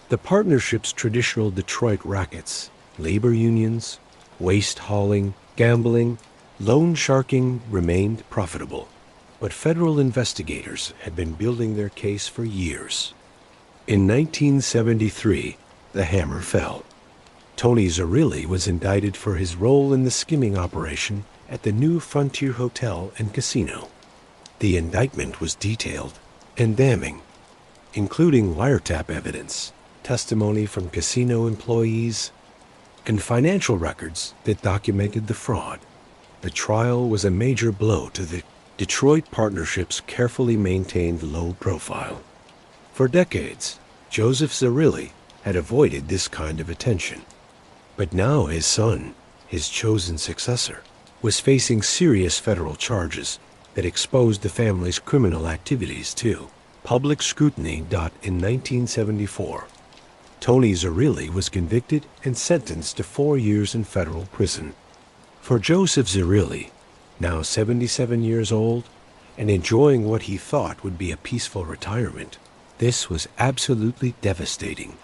The partnership's traditional Detroit rackets, labor unions, waste hauling, gambling, loan sharking remained profitable, but federal investigators had been building their case for years. In 1973, the hammer fell. Tony Zerilli was indicted for his role in the skimming operation at the New Frontier Hotel and Casino. The indictment was detailed and damning, including wiretap evidence, testimony from casino employees, and financial records that documented the fraud. The trial was a major blow to the Detroit partnership's carefully maintained low profile. For decades, Joseph Zerilli had avoided this kind of attention. But now his son, his chosen successor, was facing serious federal charges that exposed the family's criminal activities to public scrutiny. In 1974, Tony Zerilli was convicted and sentenced to 4 years in federal prison. For Joseph Zerilli, now 77 years old and enjoying what he thought would be a peaceful retirement, this was absolutely devastating.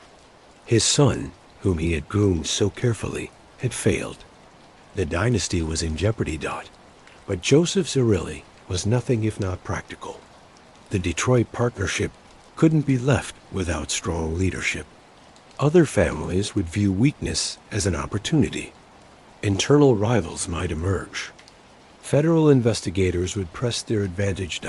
His son, whom he had groomed so carefully, had failed. The dynasty was in jeopardy. But Joseph Zerilli was nothing if not practical. The Detroit partnership couldn't be left without strong leadership. Other families would view weakness as an opportunity. Internal rivals might emerge. Federal investigators would press their advantage.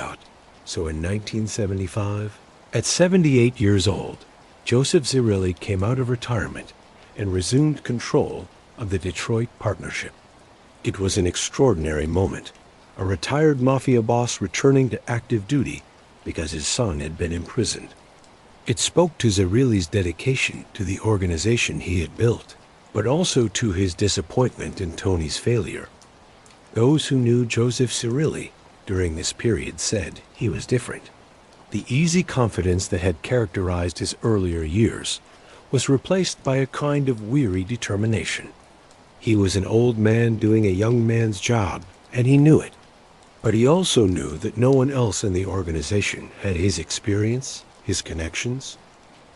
So in 1975, at 78 years old, Joseph Zerilli came out of retirement and resumed control of the Detroit partnership. It was an extraordinary moment, a retired mafia boss returning to active duty because his son had been imprisoned. It spoke to Zerilli's dedication to the organization he had built, but also to his disappointment in Tony's failure. Those who knew Joseph Zerilli during this period said he was different. The easy confidence that had characterized his earlier years was replaced by a kind of weary determination. He was an old man doing a young man's job, and he knew it. But he also knew that no one else in the organization had his experience, his connections,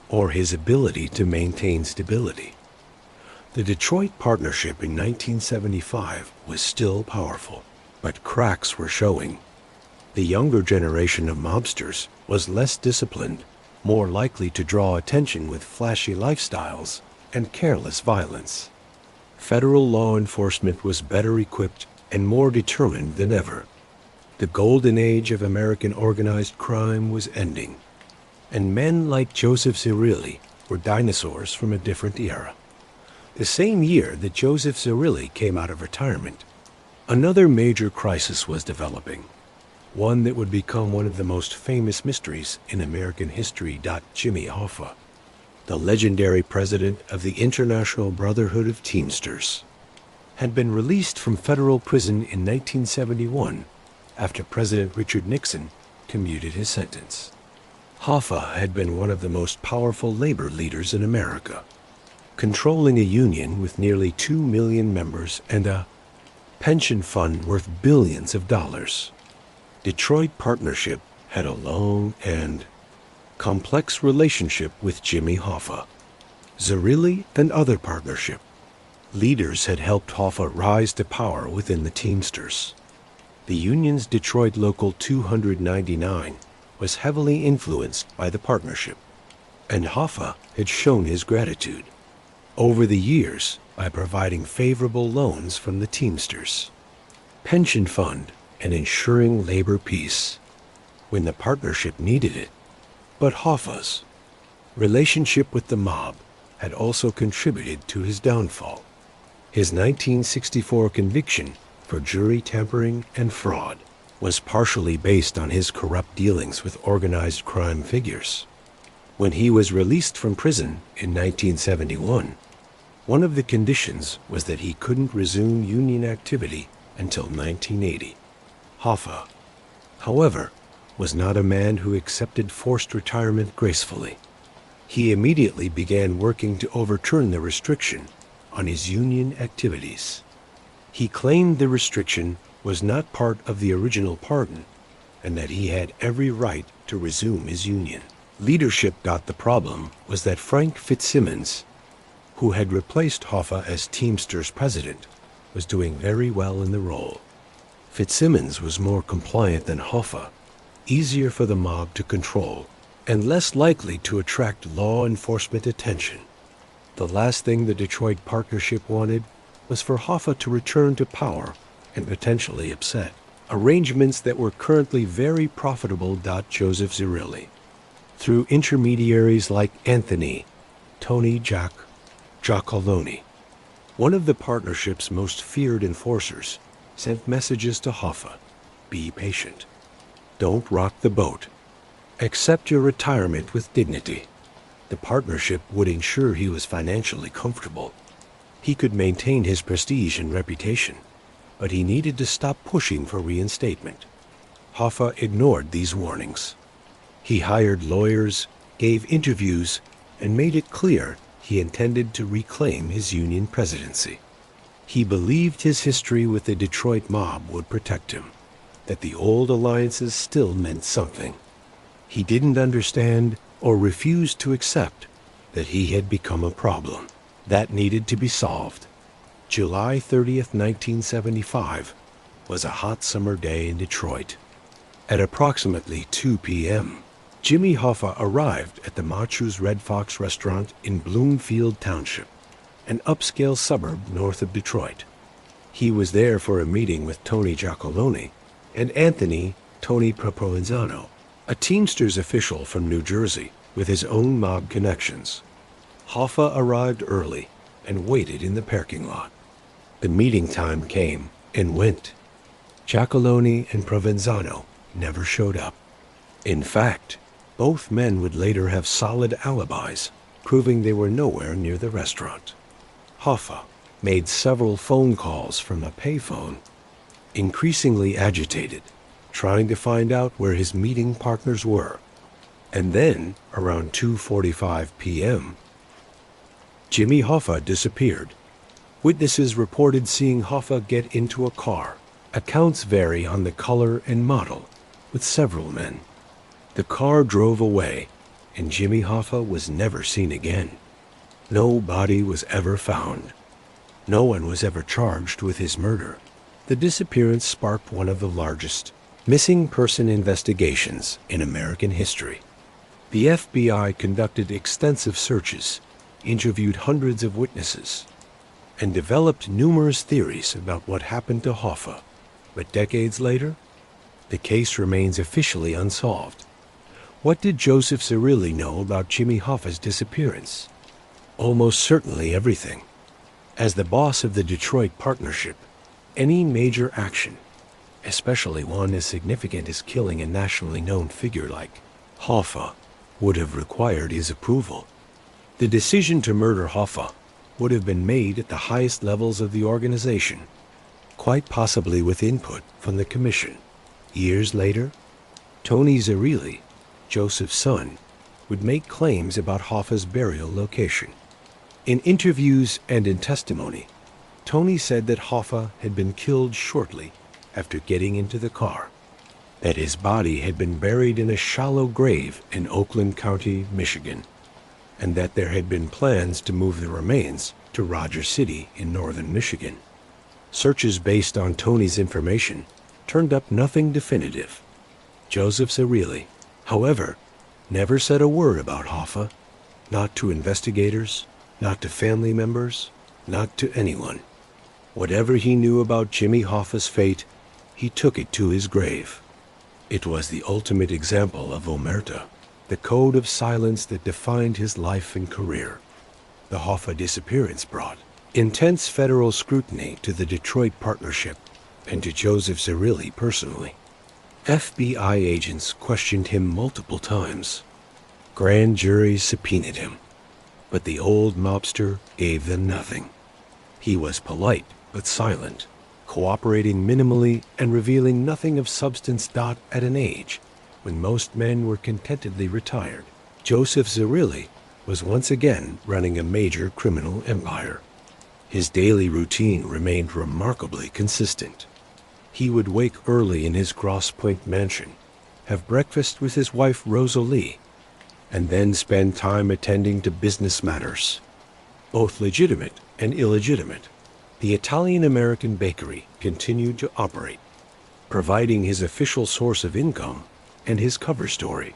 or his ability to maintain stability. The Detroit partnership in 1975 was still powerful, but cracks were showing. The younger generation of mobsters was less disciplined, more likely to draw attention with flashy lifestyles and careless violence. Federal law enforcement was better equipped and more determined than ever. The golden age of American organized crime was ending, and men like Joseph Zerilli were dinosaurs from a different era. The same year that Joseph Zerilli came out of retirement, another major crisis was developing, one that would become one of the most famous mysteries in American history. Jimmy Hoffa, the legendary president of the International Brotherhood of Teamsters, had been released from federal prison in 1971 after President Richard Nixon commuted his sentence. Hoffa had been one of the most powerful labor leaders in America, controlling a union with nearly 2 million members and a pension fund worth billions of dollars. Detroit Partnership had a long and complex relationship with Jimmy Hoffa. Zerilli and other partnership leaders had helped Hoffa rise to power within the Teamsters. The union's Detroit Local 299 was heavily influenced by the partnership, and Hoffa had shown his gratitude over the years by providing favorable loans from the Teamsters, pension fund, and ensuring labor peace when the partnership needed it. But Hoffa's relationship with the mob had also contributed to his downfall. His 1964 conviction for jury tampering and fraud was partially based on his corrupt dealings with organized crime figures. When he was released from prison in 1971, one of the conditions was that he couldn't resume union activity until 1980. Hoffa, however, was not a man who accepted forced retirement gracefully. He immediately began working to overturn the restriction on his union activities. He claimed the restriction was not part of the original pardon and that he had every right to resume his union. Leadership. The problem was that Frank Fitzsimmons, who had replaced Hoffa as Teamsters president, was doing very well in the role. Fitzsimmons was more compliant than Hoffa, easier for the mob to control, and less likely to attract law enforcement attention. The last thing the Detroit partnership wanted was for Hoffa to return to power and potentially upset arrangements that were currently very profitable. Joseph Zerilli, through intermediaries like Anthony, Tony Giacoloni, one of the partnership's most feared enforcers, sent messages to Hoffa. Be patient. Don't rock the boat. Accept your retirement with dignity. The partnership would ensure he was financially comfortable. He could maintain his prestige and reputation, but he needed to stop pushing for reinstatement. Hoffa ignored these warnings. He hired lawyers, gave interviews, and made it clear he intended to reclaim his union presidency. He believed his history with the Detroit mob would protect him, that the old alliances still meant something. He didn't understand or refused to accept that he had become a problem that needed to be solved. July 30th, 1975 was a hot summer day in Detroit. At approximately 2 p.m., Jimmy Hoffa arrived at the Machu's Red Fox restaurant in Bloomfield Township, an upscale suburb north of Detroit. He was there for a meeting with Tony Giacoloni and Anthony Tony Provenzano, a Teamsters official from New Jersey with his own mob connections. Hoffa arrived early and waited in the parking lot. The meeting time came and went. Giacoloni and Provenzano never showed up. In fact, both men would later have solid alibis, proving they were nowhere near the restaurant. Hoffa made several phone calls from a payphone, increasingly agitated, trying to find out where his meeting partners were. And then, around 2:45 p.m., Jimmy Hoffa disappeared. Witnesses reported seeing Hoffa get into a car. Accounts vary on the color and model, with several men. The car drove away, and Jimmy Hoffa was never seen again. No body was ever found. No one was ever charged with his murder. The disappearance sparked one of the largest missing person investigations in American history. The FBI conducted extensive searches, interviewed hundreds of witnesses, and developed numerous theories about what happened to Hoffa. But decades later, the case remains officially unsolved. What did Joseph Zerilli know about Jimmy Hoffa's disappearance? Almost certainly everything. As the boss of the Detroit partnership, any major action, especially one as significant as killing a nationally known figure like Hoffa, would have required his approval. The decision to murder Hoffa would have been made at the highest levels of the organization, quite possibly with input from the commission. Years later, Tony Zerilli, Joseph's son, would make claims about Hoffa's burial location. In interviews and in testimony, Tony said that Hoffa had been killed shortly after getting into the car, that his body had been buried in a shallow grave in Oakland County, Michigan, and that there had been plans to move the remains to Rogers City in northern Michigan. Searches based on Tony's information turned up nothing definitive. Joseph Zerilli, however, never said a word about Hoffa, not to investigators, not to family members, not to anyone. Whatever he knew about Jimmy Hoffa's fate, he took it to his grave. It was the ultimate example of omerta, the code of silence that defined his life and career. The Hoffa disappearance brought intense federal scrutiny to the Detroit partnership and to Joseph Zerilli personally. FBI agents questioned him multiple times. Grand juries subpoenaed him, but the old mobster gave them nothing. He was polite but silent, cooperating minimally and revealing nothing of substance. At an age when most men were contentedly retired, Joseph Zerilli was once again running a major criminal empire. His daily routine remained remarkably consistent. He would wake early in his Grosse Pointe mansion, have breakfast with his wife Rosalie, and then spend time attending to business matters, both legitimate and illegitimate. The Italian-American bakery continued to operate, providing his official source of income and his cover story.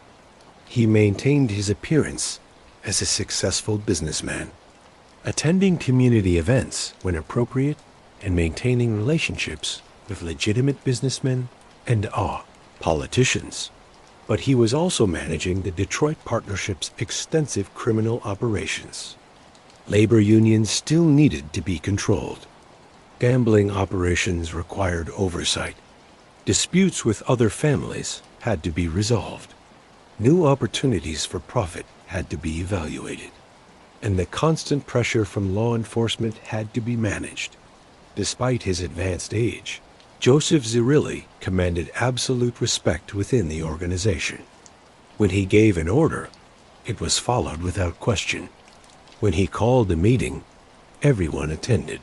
He maintained his appearance as a successful businessman, attending community events when appropriate and maintaining relationships with legitimate businessmen and politicians. But he was also managing the Detroit partnership's extensive criminal operations. Labor unions still needed to be controlled. Gambling operations required oversight. Disputes with other families had to be resolved. New opportunities for profit had to be evaluated. And the constant pressure from law enforcement had to be managed. Despite his advanced age, Joseph Zerilli commanded absolute respect within the organization. When he gave an order, it was followed without question. When he called a meeting, everyone attended.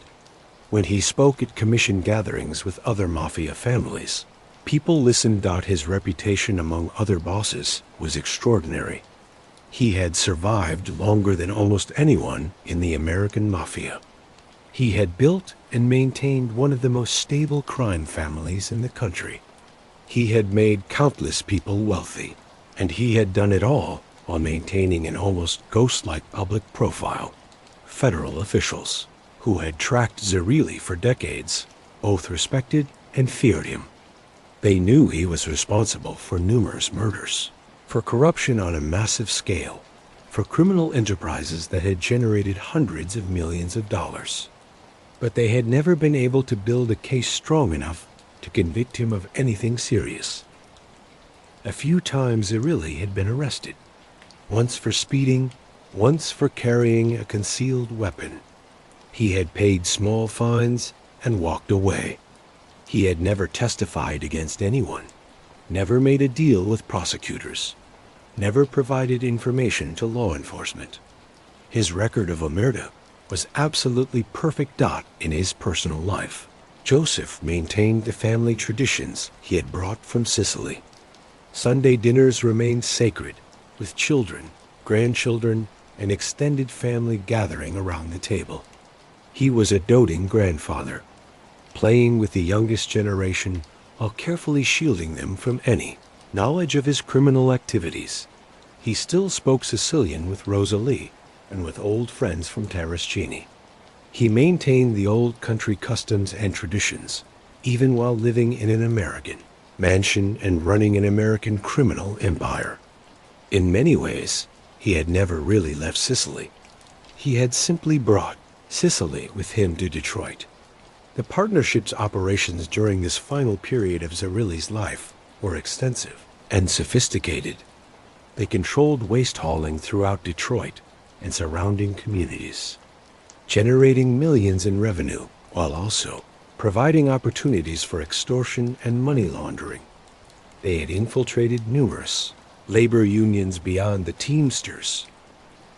When he spoke at commission gatherings with other mafia families, people listened. His reputation among other bosses was extraordinary. He had survived longer than almost anyone in the American mafia. He had built and maintained one of the most stable crime families in the country. He had made countless people wealthy, and he had done it all while maintaining an almost ghost-like public profile. Federal officials, who had tracked Zerilli for decades, both respected and feared him. They knew he was responsible for numerous murders, for corruption on a massive scale, for criminal enterprises that had generated hundreds of millions of dollars. But they had never been able to build a case strong enough to convict him of anything serious. A few times Zerilli had been arrested, once for speeding, once for carrying a concealed weapon. He had paid small fines and walked away. He had never testified against anyone, never made a deal with prosecutors, never provided information to law enforcement. His record of omerta was absolutely perfect dot in his personal life. Joseph maintained the family traditions he had brought from Sicily. Sunday dinners remained sacred, with children, grandchildren, and extended family gathering around the table. He was a doting grandfather, playing with the youngest generation while carefully shielding them from any knowledge of his criminal activities. He still spoke Sicilian with Rosalie and with old friends from Terrascini. He maintained the old country customs and traditions, even while living in an American mansion and running an American criminal empire. In many ways, he had never really left Sicily. He had simply brought Sicily with him to Detroit. The partnership's operations during this final period of Zerilli's life were extensive and sophisticated. They controlled waste hauling throughout Detroit and surrounding communities, generating millions in revenue while also providing opportunities for extortion and money laundering. They had infiltrated numerous labor unions beyond the Teamsters,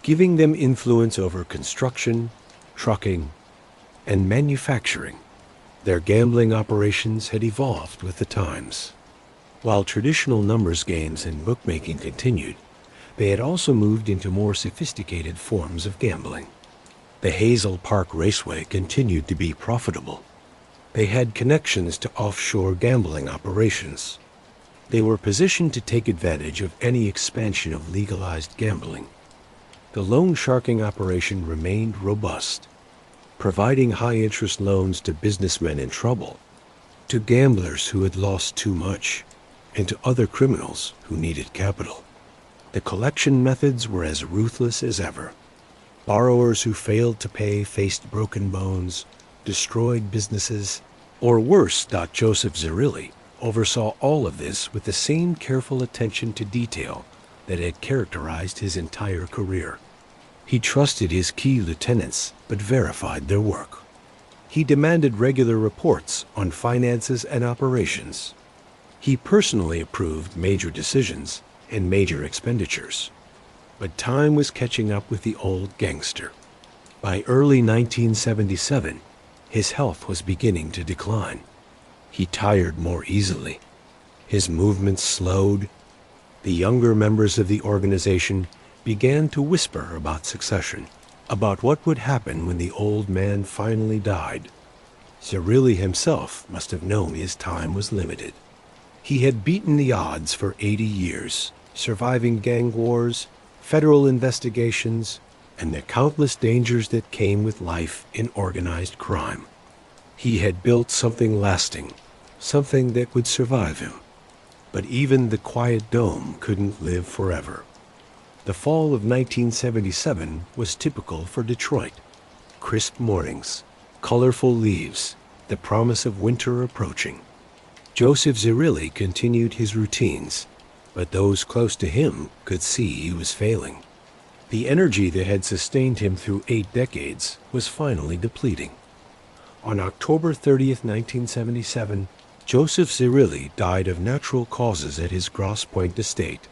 giving them influence over construction, trucking, and manufacturing. Their gambling operations had evolved with the times. While traditional numbers games and bookmaking continued, they had also moved into more sophisticated forms of gambling. The Hazel Park Raceway continued to be profitable. They had connections to offshore gambling operations. They were positioned to take advantage of any expansion of legalized gambling. The loan sharking operation remained robust, providing high-interest loans to businessmen in trouble, to gamblers who had lost too much, and to other criminals who needed capital. The collection methods were as ruthless as ever. Borrowers who failed to pay faced broken bones, destroyed businesses, or worse. Joseph Zerilli oversaw all of this with the same careful attention to detail that had characterized his entire career. He trusted his key lieutenants, but verified their work. He demanded regular reports on finances and operations. He personally approved major decisions and major expenditures. But time was catching up with the old gangster. By early 1977, his health was beginning to decline. He tired more easily. His movements slowed. The younger members of the organization began to whisper about succession, about what would happen when the old man finally died. Zerilli himself must have known his time was limited. He had beaten the odds for 80 years, surviving gang wars, federal investigations, and the countless dangers that came with life in organized crime. He had built something lasting, something that would survive him. But even the quiet dome couldn't live forever. The fall of 1977 was typical for Detroit. Crisp mornings, colorful leaves, the promise of winter approaching. Joseph Zerilli continued his routines, but those close to him could see he was failing. The energy that had sustained him through 8 decades was finally depleting. On October 30th, 1977, Joseph Zerilli died of natural causes at his Grosse Pointe estate.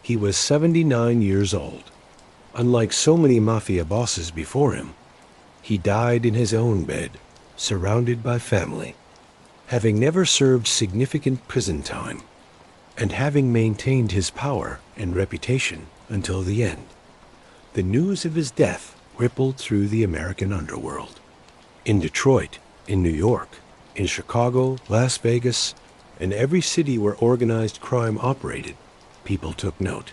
He was 79 years old. Unlike so many mafia bosses before him, he died in his own bed, surrounded by family. Having never served significant prison time, and having maintained his power and reputation until the end, the news of his death rippled through the American underworld. In Detroit, in New York, in Chicago, Las Vegas, and every city where organized crime operated, people took note.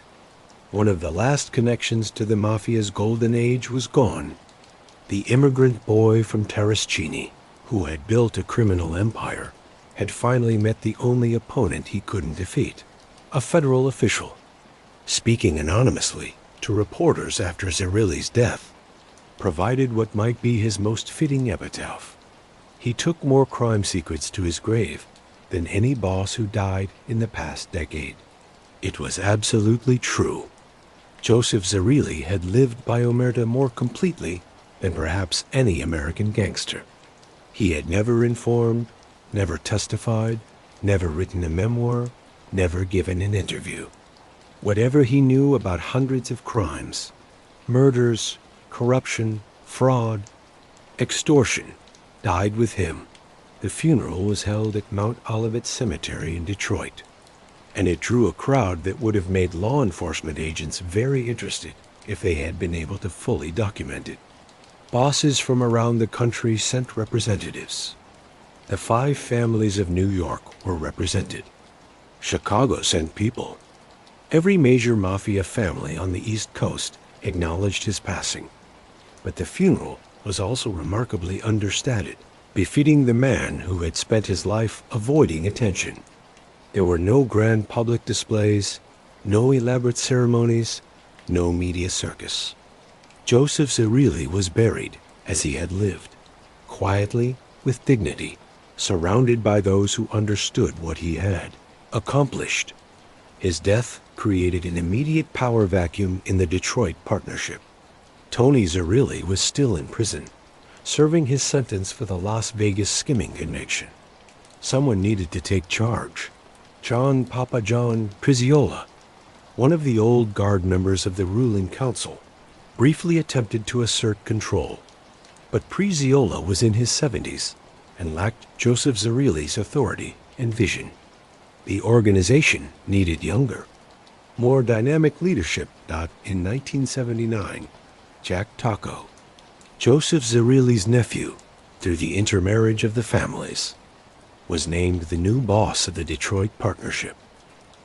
One of the last connections to the Mafia's golden age was gone. The immigrant boy from Terrascini, who had built a criminal empire, had finally met the only opponent he couldn't defeat, a federal official. Speaking anonymously to reporters after Zerilli's death, provided what might be his most fitting epitaph. He took more crime secrets to his grave than any boss who died in the past decade. It was absolutely true. Joseph Zerilli had lived by omerta more completely than perhaps any American gangster. He had never informed, never testified, never written a memoir, never given an interview. Whatever he knew about hundreds of crimes, murders, corruption, fraud, extortion died with him. The funeral was held at Mount Olivet Cemetery in Detroit, and it drew a crowd that would have made law enforcement agents very interested if they had been able to fully document it. Bosses from around the country sent representatives. The 5 families of New York were represented. Chicago sent people. Every major mafia family on the East Coast acknowledged his passing. But the funeral was also remarkably understated, befitting the man who had spent his life avoiding attention. There were no grand public displays, no elaborate ceremonies, no media circus. Joseph Zerilli was buried as he had lived, quietly, with dignity, surrounded by those who understood what he had accomplished. His death created an immediate power vacuum in the Detroit partnership. Tony Zerilli was still in prison, serving his sentence for the Las Vegas skimming conviction. Someone needed to take charge. John Priziola, one of the old guard members of the ruling council, briefly attempted to assert control. But Priziola was in his 70s and lacked Joseph Zerilli's authority and vision. The organization needed younger, more dynamic leadership. In 1979, Jack Taco, Joseph Zerilli's nephew through the intermarriage of the families, was named the new boss of the Detroit partnership.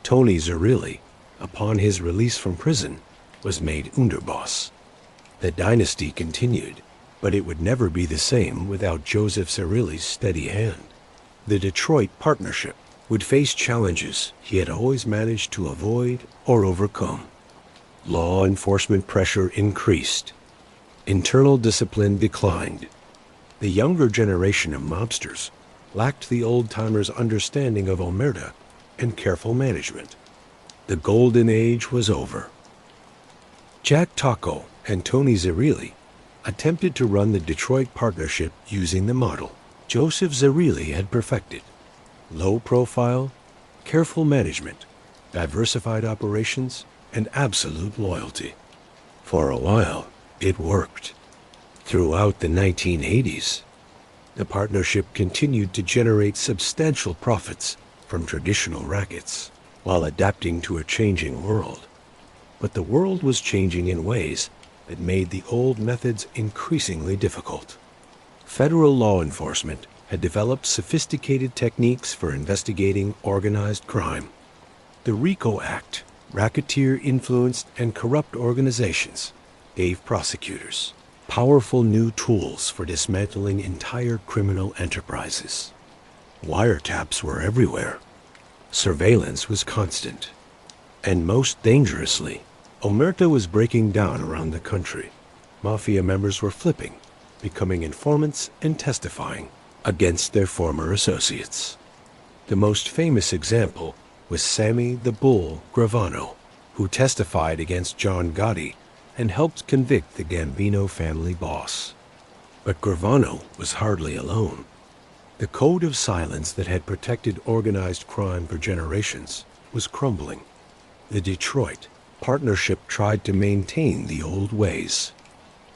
Tony Zerilli, upon his release from prison, was made underboss. The dynasty continued, but it would never be the same without Joseph Zerilli's steady hand. The Detroit partnership would face challenges he had always managed to avoid or overcome. Law enforcement pressure increased. Internal discipline declined. The younger generation of mobsters lacked the old-timers' understanding of omerta and careful management. The golden age was over. Jack Taco and Tony Zerilli attempted to run the Detroit partnership using the model Joseph Zerilli had perfected: low profile, careful management, diversified operations, and absolute loyalty. For a while, it worked. Throughout the 1980s, the partnership continued to generate substantial profits from traditional rackets while adapting to a changing world. But the world was changing in ways that made the old methods increasingly difficult. Federal law enforcement had developed sophisticated techniques for investigating organized crime. The RICO Act, racketeer-influenced and corrupt organizations, gave prosecutors powerful new tools for dismantling entire criminal enterprises. Wiretaps were everywhere. Surveillance was constant. And most dangerously, omerta was breaking down around the country. Mafia members were flipping, becoming informants and testifying against their former associates. The most famous example was Sammy the Bull Gravano, who testified against John Gotti and helped convict the Gambino family boss. But Gravano was hardly alone. The code of silence that had protected organized crime for generations was crumbling. The Detroit partnership tried to maintain the old ways.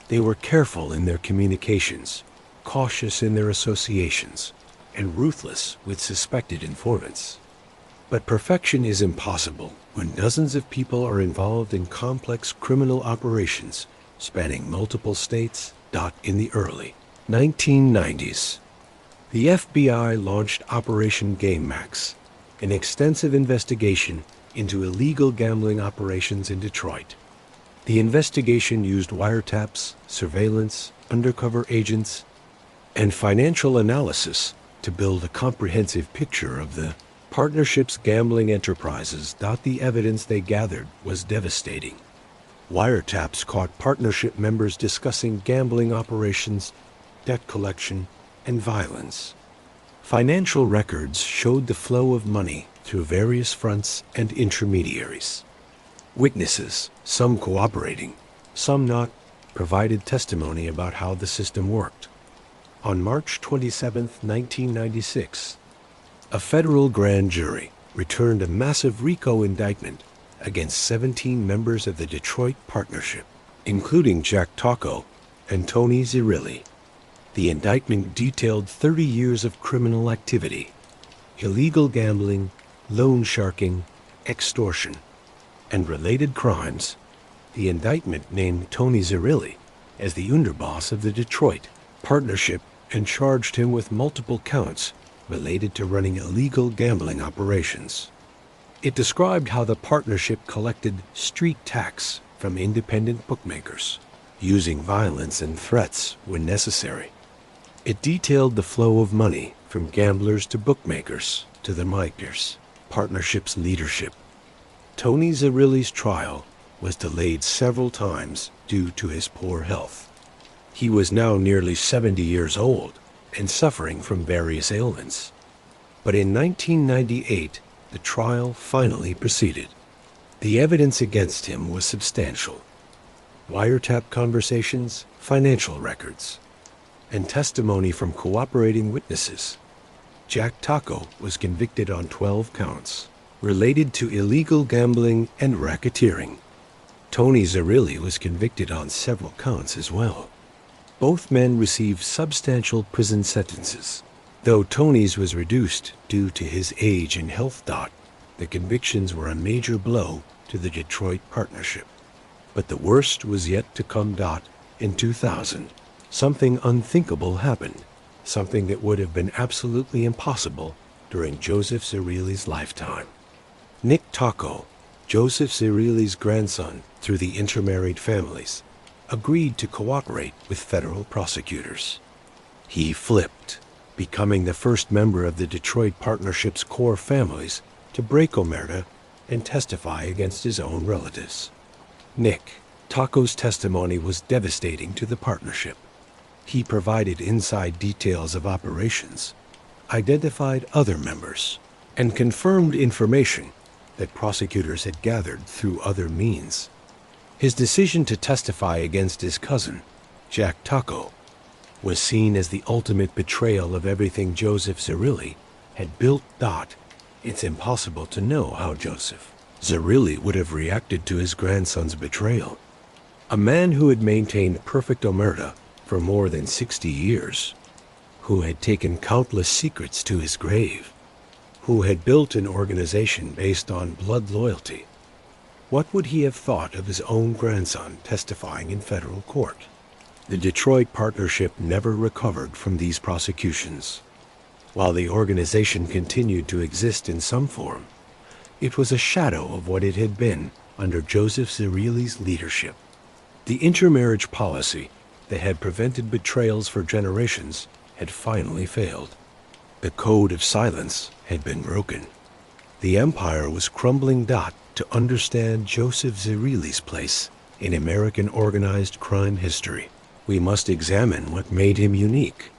They were careful in their communications, cautious in their associations, and ruthless with suspected informants. But perfection is impossible when dozens of people are involved in complex criminal operations spanning multiple states. In the early 1990s, the FBI launched Operation Game Max, an extensive investigation into illegal gambling operations in Detroit. The investigation used wiretaps, surveillance, undercover agents, and financial analysis to build a comprehensive picture of the partnership's gambling enterprises. The evidence they gathered was devastating. Wiretaps caught partnership members discussing gambling operations, debt collection, and violence. Financial records showed the flow of money through various fronts and intermediaries. Witnesses, some cooperating, some not, provided testimony about how the system worked. On March 27, 1996, a federal grand jury returned a massive RICO indictment against 17 members of the Detroit partnership, including Jack Taco and Tony Zerilli. The indictment detailed 30 years of criminal activity: illegal gambling, loan sharking, extortion, and related crimes. The indictment named Tony Zerilli as the underboss of the Detroit partnership and charged him with multiple counts related to running illegal gambling operations. It described how the partnership collected street tax from independent bookmakers, using violence and threats when necessary. It detailed the flow of money from gamblers to bookmakers to the Micers, partnership's leadership. Tony Zerilli's trial was delayed several times due to his poor health. He was now nearly 70 years old and suffering from various ailments. But in 1998, the trial finally proceeded. The evidence against him was substantial: wiretap conversations, financial records, and testimony from cooperating witnesses. Jack Taco was convicted on 12 counts related to illegal gambling and racketeering. Tony Zerilli was convicted on several counts as well. Both men received substantial prison sentences. Though Tony's was reduced due to his age and health. The convictions were a major blow to the Detroit partnership. But the worst was yet to come. In 2000, something unthinkable happened, something that would have been absolutely impossible during Joseph Zerilli's lifetime. Nick Taco, Joseph Zerilli's grandson through the intermarried families, agreed to cooperate with federal prosecutors. He flipped, becoming the first member of the Detroit partnership's core families to break omerta and testify against his own relatives. Nick Taco's testimony was devastating to the partnership. He provided inside details of operations, identified other members, and confirmed information that prosecutors had gathered through other means. His decision to testify against his cousin, Jack Taco, was seen as the ultimate betrayal of everything Joseph Zerilli had built. It's impossible to know how Joseph Zerilli would have reacted to his grandson's betrayal. A man who had maintained perfect omerta for more than 60 years, who had taken countless secrets to his grave, who had built an organization based on blood loyalty. What would he have thought of his own grandson testifying in federal court? The Detroit partnership never recovered from these prosecutions. While the organization continued to exist in some form, it was a shadow of what it had been under Joseph Zerilli's leadership. The intermarriage policy that had prevented betrayals for generations had finally failed. The code of silence had been broken. The empire was crumbling. To understand Joseph Zerilli's place in American organized crime history, we must examine what made him unique.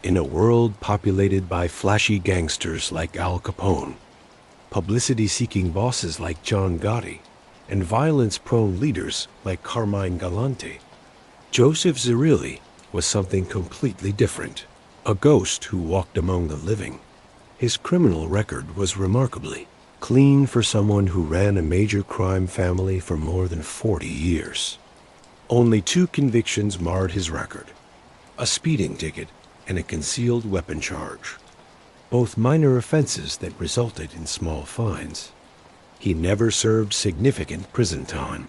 In a world populated by flashy gangsters like Al Capone, publicity-seeking bosses like John Gotti, and violence-prone leaders like Carmine Galante, Joseph Zerilli was something completely different, a ghost who walked among the living. His criminal record was remarkably clean for someone who ran a major crime family for more than 40 years. Only 2 convictions marred his record: a speeding ticket and a concealed weapon charge, both minor offenses that resulted in small fines. He never served significant prison time.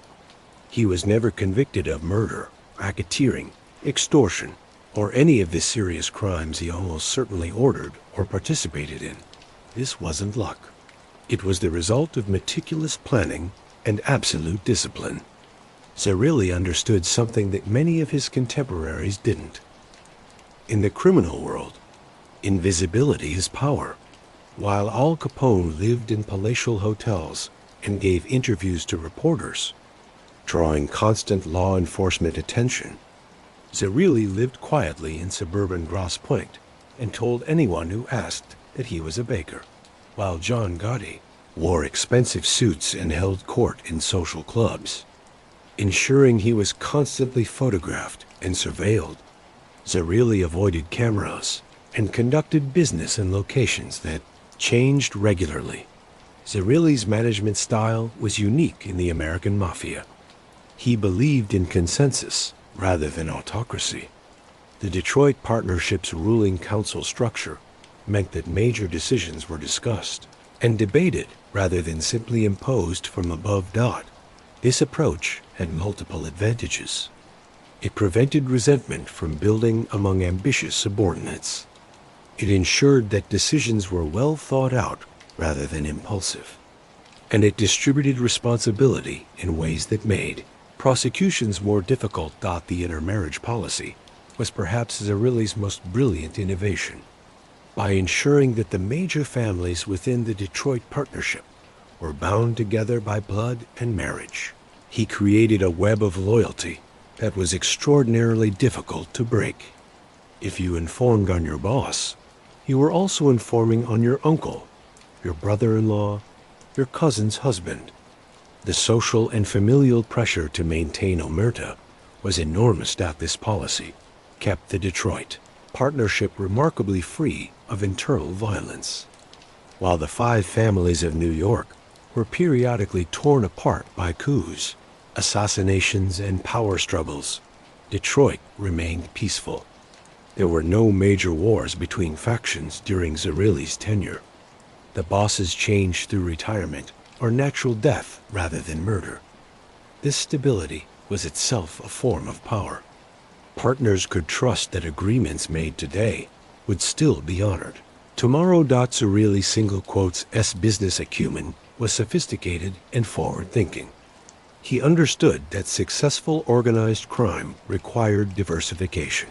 He was never convicted of murder, racketeering, extortion, or any of the serious crimes he almost certainly ordered or participated in. This wasn't luck. It was the result of meticulous planning and absolute discipline. Zerilli understood something that many of his contemporaries didn't. In the criminal world, invisibility is power. While Al Capone lived in palatial hotels and gave interviews to reporters, drawing constant law enforcement attention, Zerilli lived quietly in suburban Grosse Pointe and told anyone who asked that he was a baker, while John Gotti wore expensive suits and held court in social clubs. Ensuring he was constantly photographed and surveilled, Zerilli avoided cameras and conducted business in locations that changed regularly. Zerilli's management style was unique in the American Mafia. He believed in consensus rather than autocracy. The Detroit Partnership's ruling council structure meant that major decisions were discussed and debated rather than simply imposed from above. This approach had multiple advantages. It prevented resentment from building among ambitious subordinates. It ensured that decisions were well thought out rather than impulsive. And it distributed responsibility in ways that made prosecutions more difficult. The intermarriage policy was perhaps Zerilli's most brilliant innovation. By ensuring that the major families within the Detroit Partnership were bound together by blood and marriage, he created a web of loyalty that was extraordinarily difficult to break. If you informed on your boss, you were also informing on your uncle, your brother-in-law, your cousin's husband. The social and familial pressure to maintain omerta was enormous. This policy kept the Detroit Partnership remarkably free of internal violence. While the five families of New York were periodically torn apart by coups, assassinations, and power struggles, Detroit remained peaceful. There were no major wars between factions during Zerilli's tenure. The bosses changed through retirement or natural death rather than murder. This stability was itself a form of power. Partners could trust that agreements made today would still be honored tomorrow. Zerilli's single quotes S business acumen was sophisticated and forward-thinking. He understood that successful organized crime required diversification.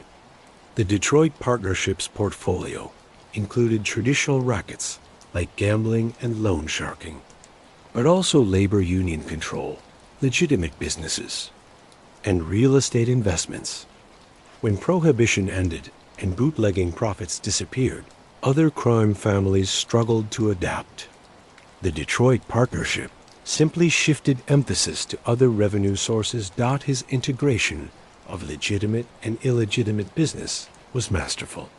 The Detroit Partnership's portfolio included traditional rackets like gambling and loan sharking, but also labor union control, legitimate businesses, and real estate investments. When prohibition ended and bootlegging profits disappeared, other crime families struggled to adapt. The Detroit Partnership simply shifted emphasis to other revenue sources. His integration of legitimate and illegitimate business was masterful.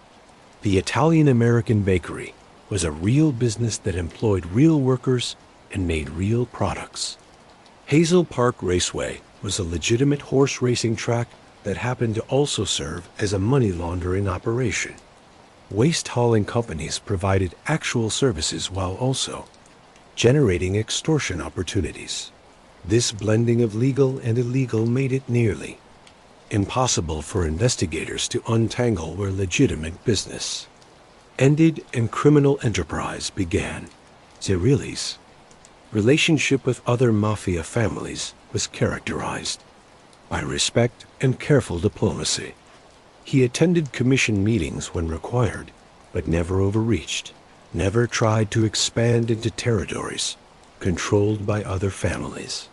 The Italian-American bakery was a real business that employed real workers and made real products. Hazel Park Raceway was a legitimate horse racing track that happened to also serve as a money laundering operation. Waste hauling companies provided actual services while also generating extortion opportunities. This blending of legal and illegal made it nearly impossible for investigators to untangle where legitimate business ended and criminal enterprise began. Zerilli's relationship with other mafia families was characterized by respect and careful diplomacy. He attended commission meetings when required, but never overreached, never tried to expand into territories controlled by other families.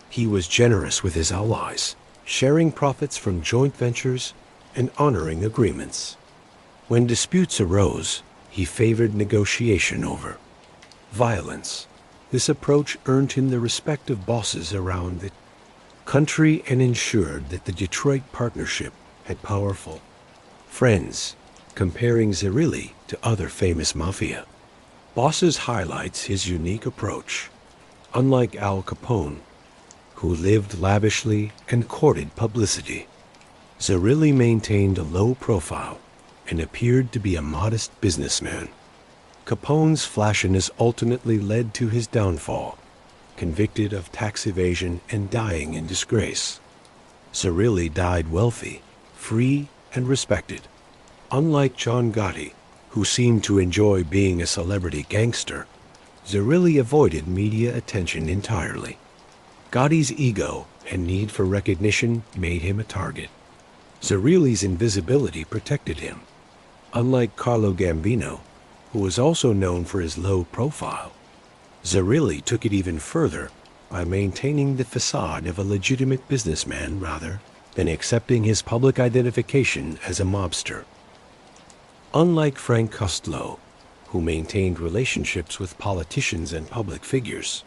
He was generous with his allies, sharing profits from joint ventures and honoring agreements. When disputes arose, he favored negotiation over violence. This approach earned him the respect of bosses around the country and ensured that the Detroit Partnership had powerful friends. Comparing Zerilli to other famous mafia bosses highlights his unique approach. Unlike Al Capone, who lived lavishly and courted publicity, Zerilli maintained a low profile and appeared to be a modest businessman. Capone's flashiness ultimately led to his downfall, convicted of tax evasion and dying in disgrace. Zerilli died wealthy, free, and respected. Unlike John Gotti, who seemed to enjoy being a celebrity gangster, Zerilli avoided media attention entirely. Gotti's ego and need for recognition made him a target. Zerilli's invisibility protected him. Unlike Carlo Gambino, who was also known for his low profile, Zerilli took it even further by maintaining the facade of a legitimate businessman rather than accepting his public identification as a mobster. Unlike Frank Costello, who maintained relationships with politicians and public figures,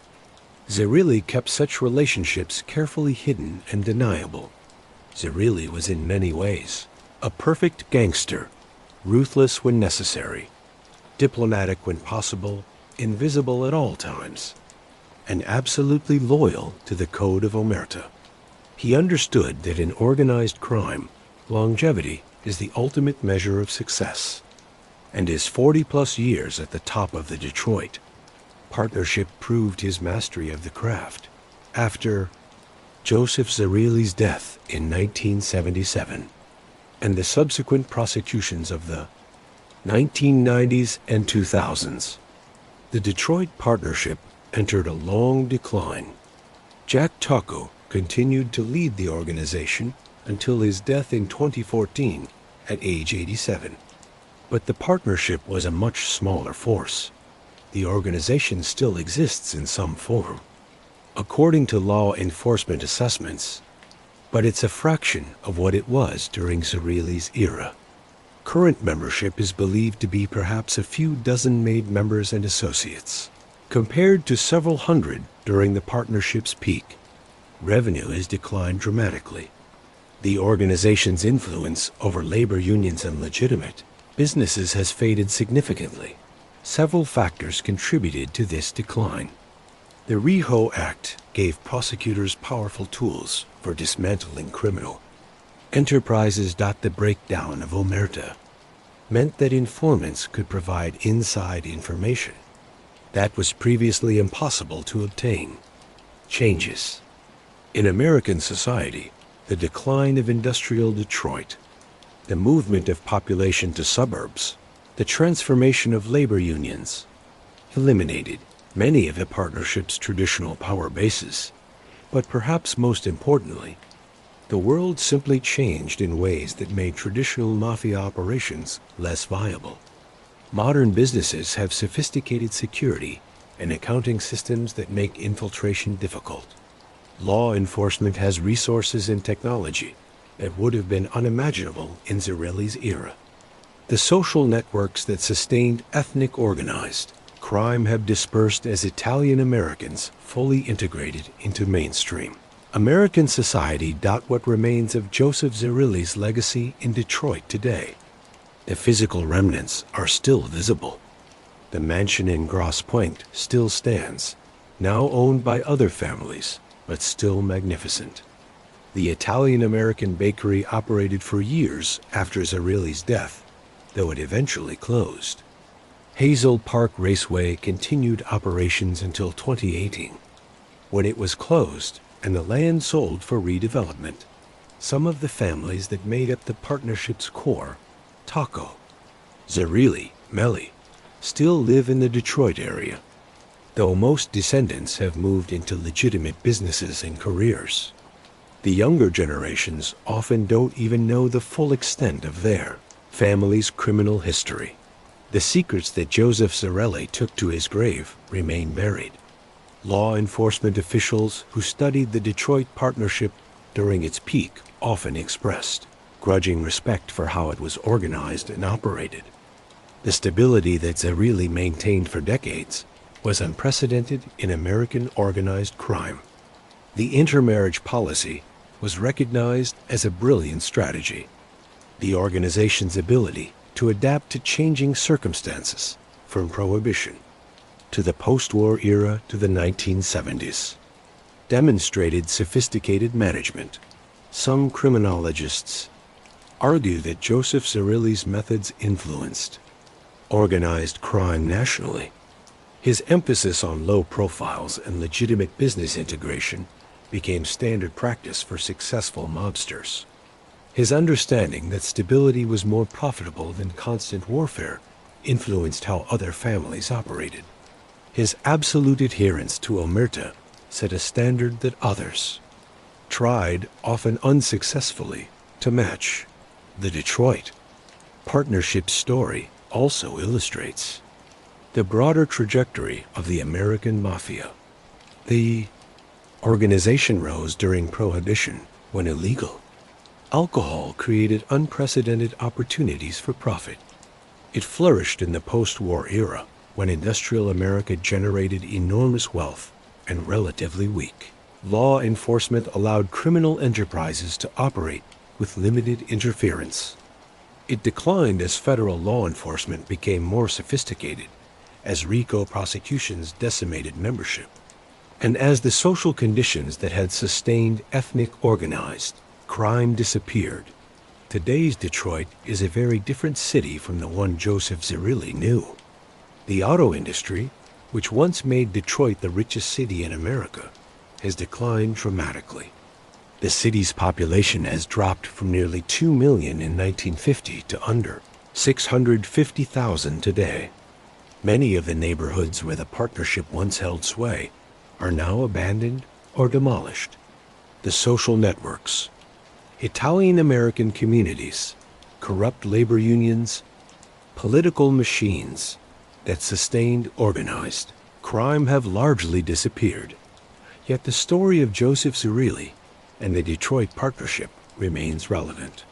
Zerilli kept such relationships carefully hidden and deniable. Zerilli was in many ways a perfect gangster, ruthless when necessary, diplomatic when possible, invisible at all times, and absolutely loyal to the code of omerta. He understood that in organized crime, longevity is the ultimate measure of success. And his 40-plus years at the top of the Detroit partnership proved his mastery of the craft. After Joseph Zerilli's death in 1977 and the subsequent prosecutions of the 1990s and 2000s, the Detroit partnership entered a long decline. Jack Taco continued to lead the organization until his death in 2014 at age 87. But the partnership was a much smaller force. The organization still exists in some form, according to law enforcement assessments, but it's a fraction of what it was during Zerilli's era. Current membership is believed to be perhaps a few dozen made members and associates. Compared to several hundred during the partnership's peak, revenue has declined dramatically. The organization's influence over labor unions and legitimate businesses has faded significantly. Several factors contributed to this decline. The RIHO Act gave prosecutors powerful tools for dismantling criminal enterprises. The breakdown of Omerta meant that informants could provide inside information that was previously impossible to obtain. Changes in American society, the decline of industrial Detroit, the movement of population to suburbs, the transformation of labor unions, eliminated many of the partnership's traditional power bases. But perhaps most importantly, the world simply changed in ways that made traditional mafia operations less viable. Modern businesses have sophisticated security and accounting systems that make infiltration difficult. Law enforcement has resources and technology that would have been unimaginable in Zerilli's era. The social networks that sustained ethnic organized crime have dispersed as Italian Americans fully integrated into mainstream American society. What remains of Joseph Zerilli's legacy in Detroit today? The physical remnants are still visible. The mansion in Grosse Pointe still stands, now owned by other families, but still magnificent. The Italian-American bakery operated for years after Zerilli's death, though it eventually closed. Hazel Park Raceway continued operations until 2018, when it was closed and the land sold for redevelopment. Some of the families that made up the partnership's core, Taco, Zerilli, Melli, still live in the Detroit area, though most descendants have moved into legitimate businesses and careers. The younger generations often don't even know the full extent of their family's criminal history. The secrets that Joseph Zerilli took to his grave remain buried. Law enforcement officials who studied the Detroit partnership during its peak often expressed grudging respect for how it was organized and operated. The stability that Zerilli maintained for decades was unprecedented in American organized crime. The intermarriage policy was recognized as a brilliant strategy. The organization's ability to adapt to changing circumstances, from Prohibition to the post-war era to the 1970s, demonstrated sophisticated management. Some criminologists argue that Joseph Zerilli's methods influenced organized crime nationally. His emphasis on low profiles and legitimate business integration became standard practice for successful mobsters. His understanding that stability was more profitable than constant warfare influenced how other families operated. His absolute adherence to Omerta set a standard that others tried, often unsuccessfully, to match. The Detroit partnership story also illustrates the broader trajectory of the American Mafia. The organization rose during Prohibition, when illegal alcohol created unprecedented opportunities for profit. It flourished in the post-war era, when industrial America generated enormous wealth and relatively weak law enforcement allowed criminal enterprises to operate with limited interference. It declined as federal law enforcement became more sophisticated, as RICO prosecutions decimated membership. And as the social conditions that had sustained ethnic organized crime disappeared, today's Detroit is a very different city from the one Joseph Zerilli knew. The auto industry, which once made Detroit the richest city in America, has declined dramatically. The city's population has dropped from nearly 2 million in 1950 to under 650,000 today. Many of the neighborhoods where the partnership once held sway are now abandoned or demolished. The social networks, Italian-American communities, corrupt labor unions, political machines that sustained organized crime have largely disappeared. Yet the story of Joseph Zerilli and the Detroit Partnership remains relevant.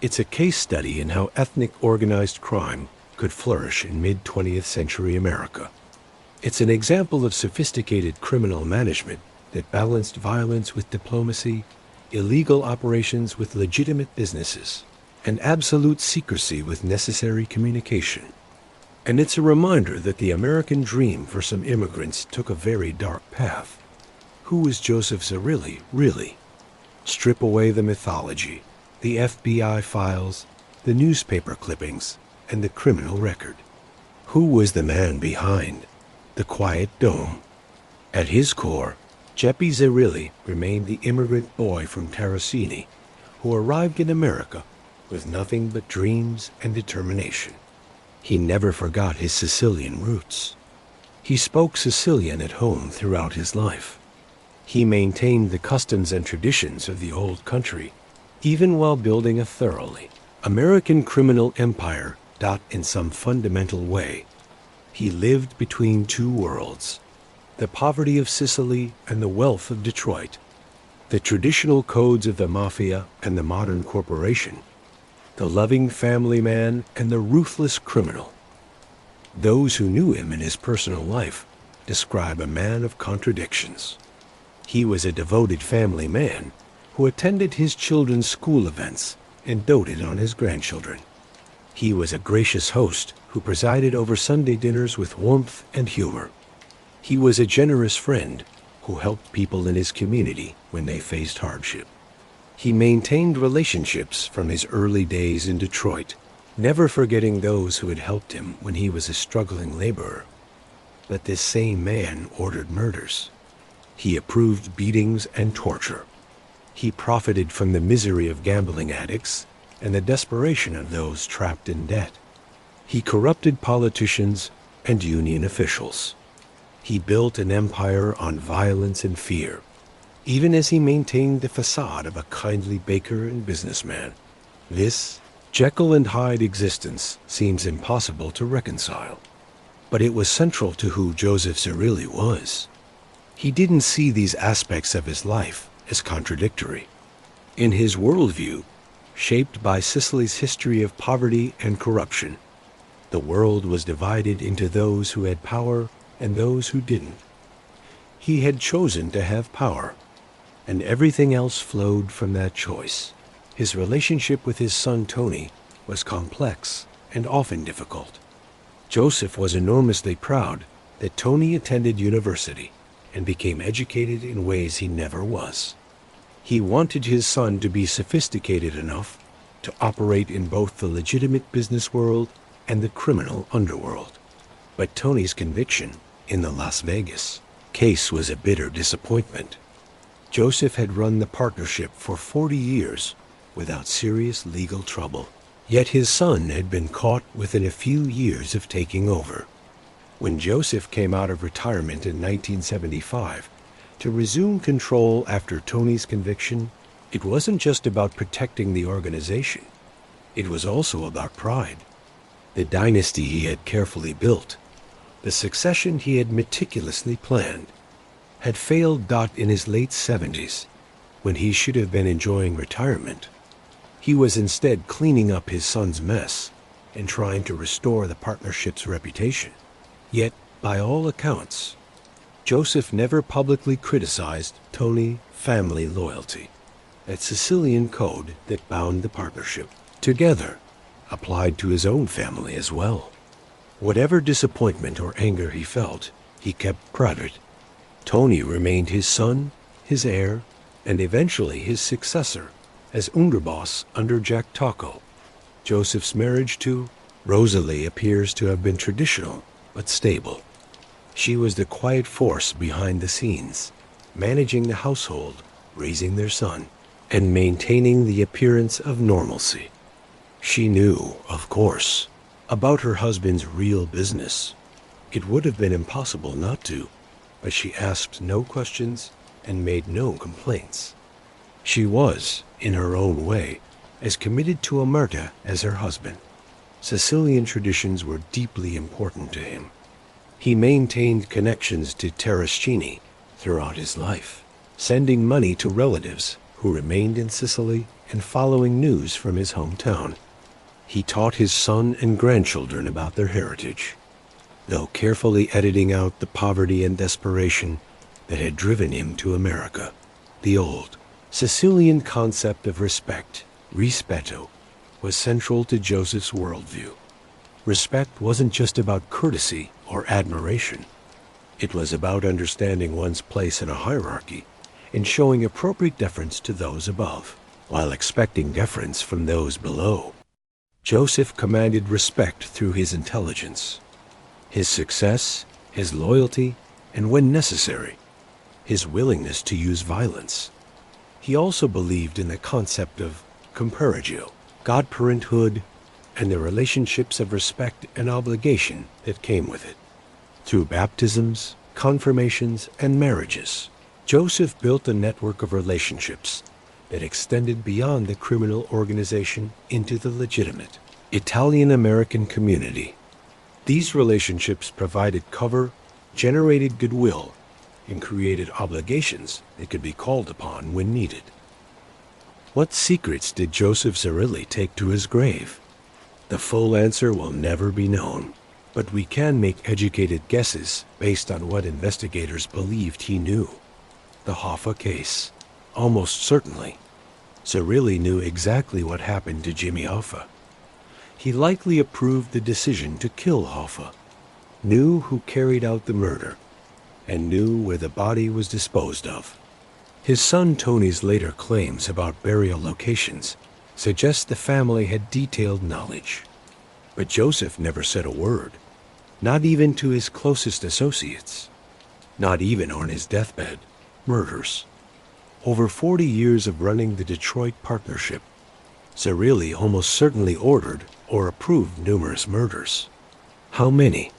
It's a case study in how ethnic organized crime could flourish in mid-20th century America. It's an example of sophisticated criminal management that balanced violence with diplomacy, illegal operations with legitimate businesses, and absolute secrecy with necessary communication. And it's a reminder that the American dream for some immigrants took a very dark path. Who was Joseph Zerilli, really? Strip away the mythology, the FBI files, the newspaper clippings, and the criminal record. Who was the man behind the quiet dome? At his core, Jeppe Zerilli remained the immigrant boy from Sicily who arrived in America with nothing but dreams and determination. He never forgot his Sicilian roots. He spoke Sicilian at home throughout his life. He maintained the customs and traditions of the old country, even while building a thoroughly American criminal empire. In some fundamental way, he lived between two worlds, the poverty of Sicily and the wealth of Detroit, the traditional codes of the Mafia and the modern corporation, the loving family man and the ruthless criminal. Those who knew him in his personal life describe a man of contradictions. He was a devoted family man who attended his children's school events and doted on his grandchildren. He was a gracious host who presided over Sunday dinners with warmth and humor. He was a generous friend who helped people in his community when they faced hardship. He maintained relationships from his early days in Detroit, never forgetting those who had helped him when he was a struggling laborer. But this same man ordered murders. He approved beatings and torture. He profited from the misery of gambling addicts and the desperation of those trapped in debt. He corrupted politicians and union officials. He built an empire on violence and fear, even as he maintained the facade of a kindly baker and businessman. This Jekyll and Hyde existence seems impossible to reconcile, but it was central to who Joseph Zerilli was. He didn't see these aspects of his life as contradictory. In his worldview, shaped by Sicily's history of poverty and corruption, the world was divided into those who had power and those who didn't. He had chosen to have power, and everything else flowed from that choice. His relationship with his son Tony was complex and often difficult. Joseph was enormously proud that Tony attended university and became educated in ways he never was. He wanted his son to be sophisticated enough to operate in both the legitimate business world and the criminal underworld. But Tony's conviction in the Las Vegas case was a bitter disappointment. Joseph had run the partnership for 40 years without serious legal trouble. Yet his son had been caught within a few years of taking over. When Joseph came out of retirement in 1975 to resume control after Tony's conviction, it wasn't just about protecting the organization. It was also about pride. The dynasty he had carefully built, the succession he had meticulously planned, had failed in his late 70s, when he should have been enjoying retirement. He was instead cleaning up his son's mess and trying to restore the partnership's reputation. Yet, by all accounts, Joseph never publicly criticized Tony family loyalty, that Sicilian code that bound the partnership together, applied to his own family as well. Whatever disappointment or anger he felt, he kept private. Tony remained his son, his heir, and eventually his successor as underboss under Jack Taco. Joseph's marriage to Rosalie appears to have been traditional but stable. She was the quiet force behind the scenes, managing the household, raising their son, and maintaining the appearance of normalcy. She knew, of course, about her husband's real business. It would have been impossible not to, but she asked no questions and made no complaints. She was, in her own way, as committed to Omerta as her husband. Sicilian traditions were deeply important to him. He maintained connections to Terrascini throughout his life, sending money to relatives who remained in Sicily and following news from his hometown. He taught his son and grandchildren about their heritage, though carefully editing out the poverty and desperation that had driven him to America. The old Sicilian concept of respect, rispetto, was central to Joseph's worldview. Respect wasn't just about courtesy or admiration. It was about understanding one's place in a hierarchy and showing appropriate deference to those above, while expecting deference from those below. Joseph commanded respect through his intelligence, his success, his loyalty, and when necessary, his willingness to use violence. He also believed in the concept of comparagio, God-parenthood, and the relationships of respect and obligation that came with it. Through baptisms, confirmations, and marriages, Joseph built a network of relationships that extended beyond the criminal organization into the legitimate Italian-American community. These relationships provided cover, generated goodwill, and created obligations that could be called upon when needed. What secrets did Joseph Zerilli take to his grave? The full answer will never be known, but we can make educated guesses based on what investigators believed he knew. The Hoffa case. Almost certainly, Zerilli knew exactly what happened to Jimmy Hoffa. He likely approved the decision to kill Hoffa, knew who carried out the murder, and knew where the body was disposed of. His son Tony's later claims about burial locations suggest the family had detailed knowledge. But Joseph never said a word, not even to his closest associates, not even on his deathbed. Murders. Over 40 years of running the Detroit partnership, Zerilli almost certainly ordered or approved numerous murders. How many?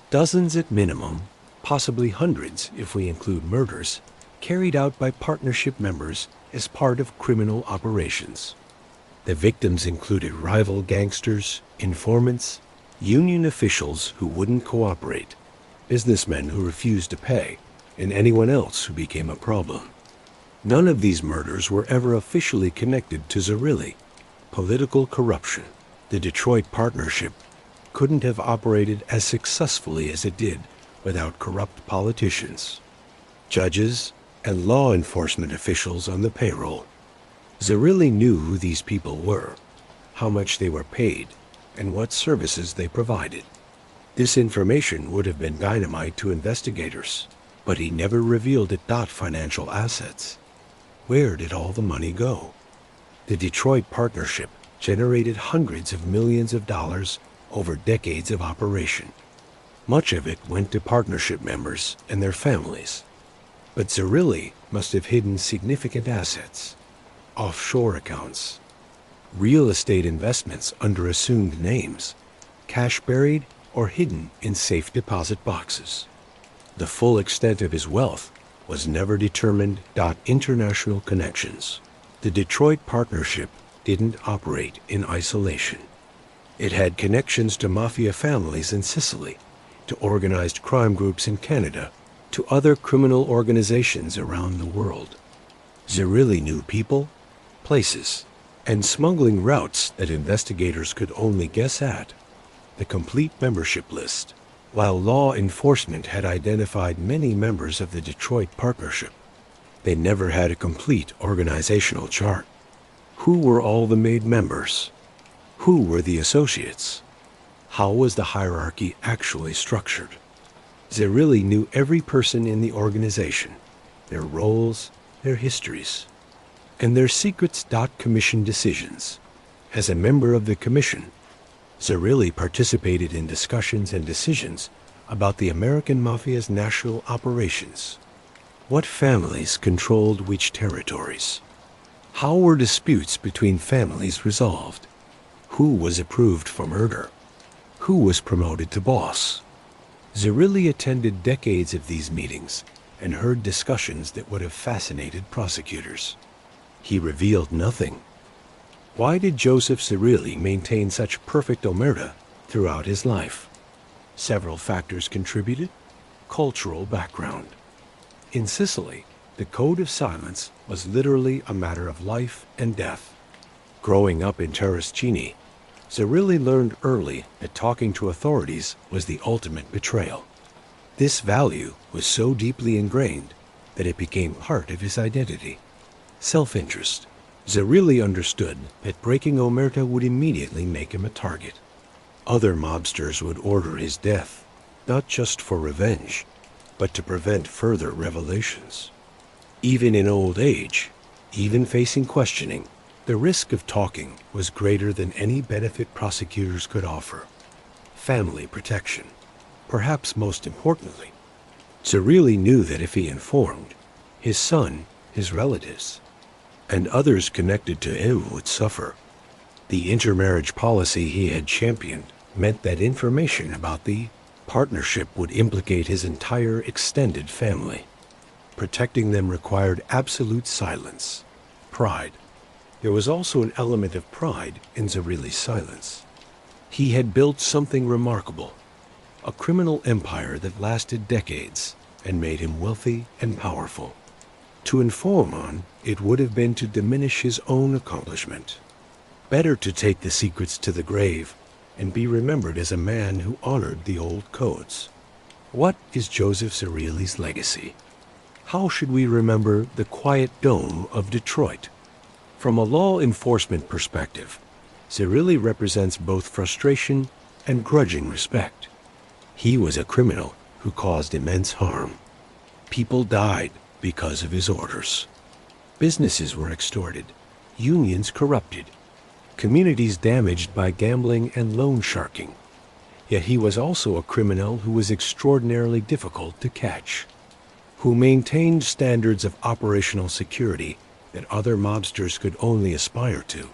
Dozens at minimum, possibly hundreds if we include murders, carried out by partnership members as part of criminal operations. The victims included rival gangsters, informants, union officials who wouldn't cooperate, businessmen who refused to pay, and anyone else who became a problem. None of these murders were ever officially connected to Zerilli. Political corruption. The Detroit partnership couldn't have operated as successfully as it did without corrupt politicians, judges, and law enforcement officials on the payroll. Zerilli knew who these people were, how much they were paid, and what services they provided. This information would have been dynamite to investigators, but he never revealed it. Financial assets. Where did all the money go? The Detroit partnership generated hundreds of millions of dollars over decades of operation. Much of it went to partnership members and their families. But Zerilli must have hidden significant assets, offshore accounts, real estate investments under assumed names, cash buried or hidden in safe deposit boxes. The full extent of his wealth was never determined. International connections. The Detroit partnership didn't operate in isolation. It had connections to mafia families in Sicily, to organized crime groups in Canada, to other criminal organizations around the world. Zerilli knew people, places, and smuggling routes that investigators could only guess at. The complete membership list. While law enforcement had identified many members of the Detroit partnership, they never had a complete organizational chart. Who were all the made members? Who were the associates? How was the hierarchy actually structured? Zerilli knew every person in the organization, their roles, their histories, and their secrets. Commission decisions. As a member of the commission, Zerilli participated in discussions and decisions about the American Mafia's national operations. What families controlled which territories? How were disputes between families resolved? Who was approved for murder? Who was promoted to boss? Zerilli attended decades of these meetings and heard discussions that would have fascinated prosecutors. He revealed nothing. Why did Joseph Zerilli maintain such perfect omerta throughout his life? Several factors contributed. Cultural background. In Sicily, the code of silence was literally a matter of life and death. Growing up in Terrascini, Zerilli learned early that talking to authorities was the ultimate betrayal. This value was so deeply ingrained that it became part of his identity. Self-interest. Zerilli understood that breaking omerta would immediately make him a target. Other mobsters would order his death, not just for revenge, but to prevent further revelations. Even in old age, even facing questioning, the risk of talking was greater than any benefit prosecutors could offer. Family protection. Perhaps most importantly, Zerilli knew that if he informed, his son, his relatives, and others connected to him would suffer. The intermarriage policy he had championed meant that information about the partnership would implicate his entire extended family. Protecting them required absolute silence. Pride. There was also an element of pride in Zerilli's silence. He had built something remarkable, a criminal empire that lasted decades and made him wealthy and powerful. To inform on it would have been to diminish his own accomplishment. Better to take the secrets to the grave and be remembered as a man who honored the old codes. What is Joseph Zerilli's legacy? How should we remember the quiet dome of Detroit? From a law enforcement perspective, Zerilli represents both frustration and grudging respect. He was a criminal who caused immense harm. People died because of his orders. Businesses were extorted, unions corrupted, communities damaged by gambling and loan sharking. Yet he was also a criminal who was extraordinarily difficult to catch, who maintained standards of operational security that other mobsters could only aspire to,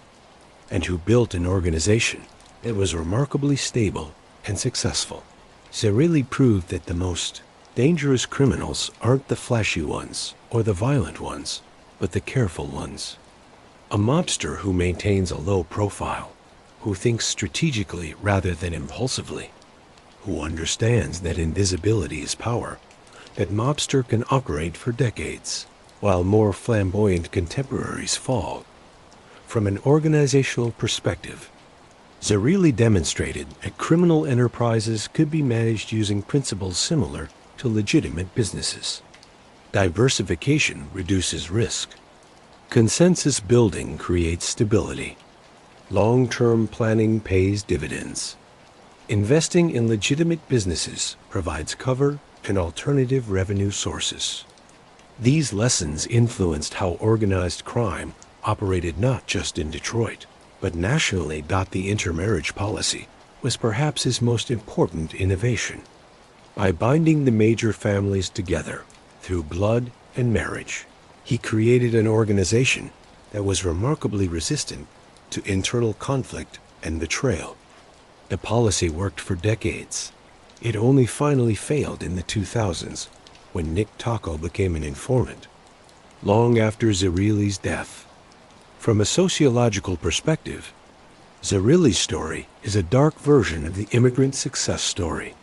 and who built an organization that was remarkably stable and successful. Zerilli proved that the most dangerous criminals aren't the flashy ones or the violent ones, but the careful ones. A mobster who maintains a low profile, who thinks strategically rather than impulsively, who understands that invisibility is power, that mobster can operate for decades, while more flamboyant contemporaries fall. From an organizational perspective, Zerilli demonstrated that criminal enterprises could be managed using principles similar to legitimate businesses. Diversification reduces risk. Consensus building creates stability. Long-term planning pays dividends. Investing in legitimate businesses provides cover and alternative revenue sources. These lessons influenced how organized crime operated not just in Detroit, but nationally. The intermarriage policy was perhaps his most important innovation. By binding the major families together through blood and marriage, he created an organization that was remarkably resistant to internal conflict and betrayal. The policy worked for decades. It only finally failed in the 2000s when Nick Taco became an informant, long after Zerilli's death. From a sociological perspective, Zerilli's story is a dark version of the immigrant success story.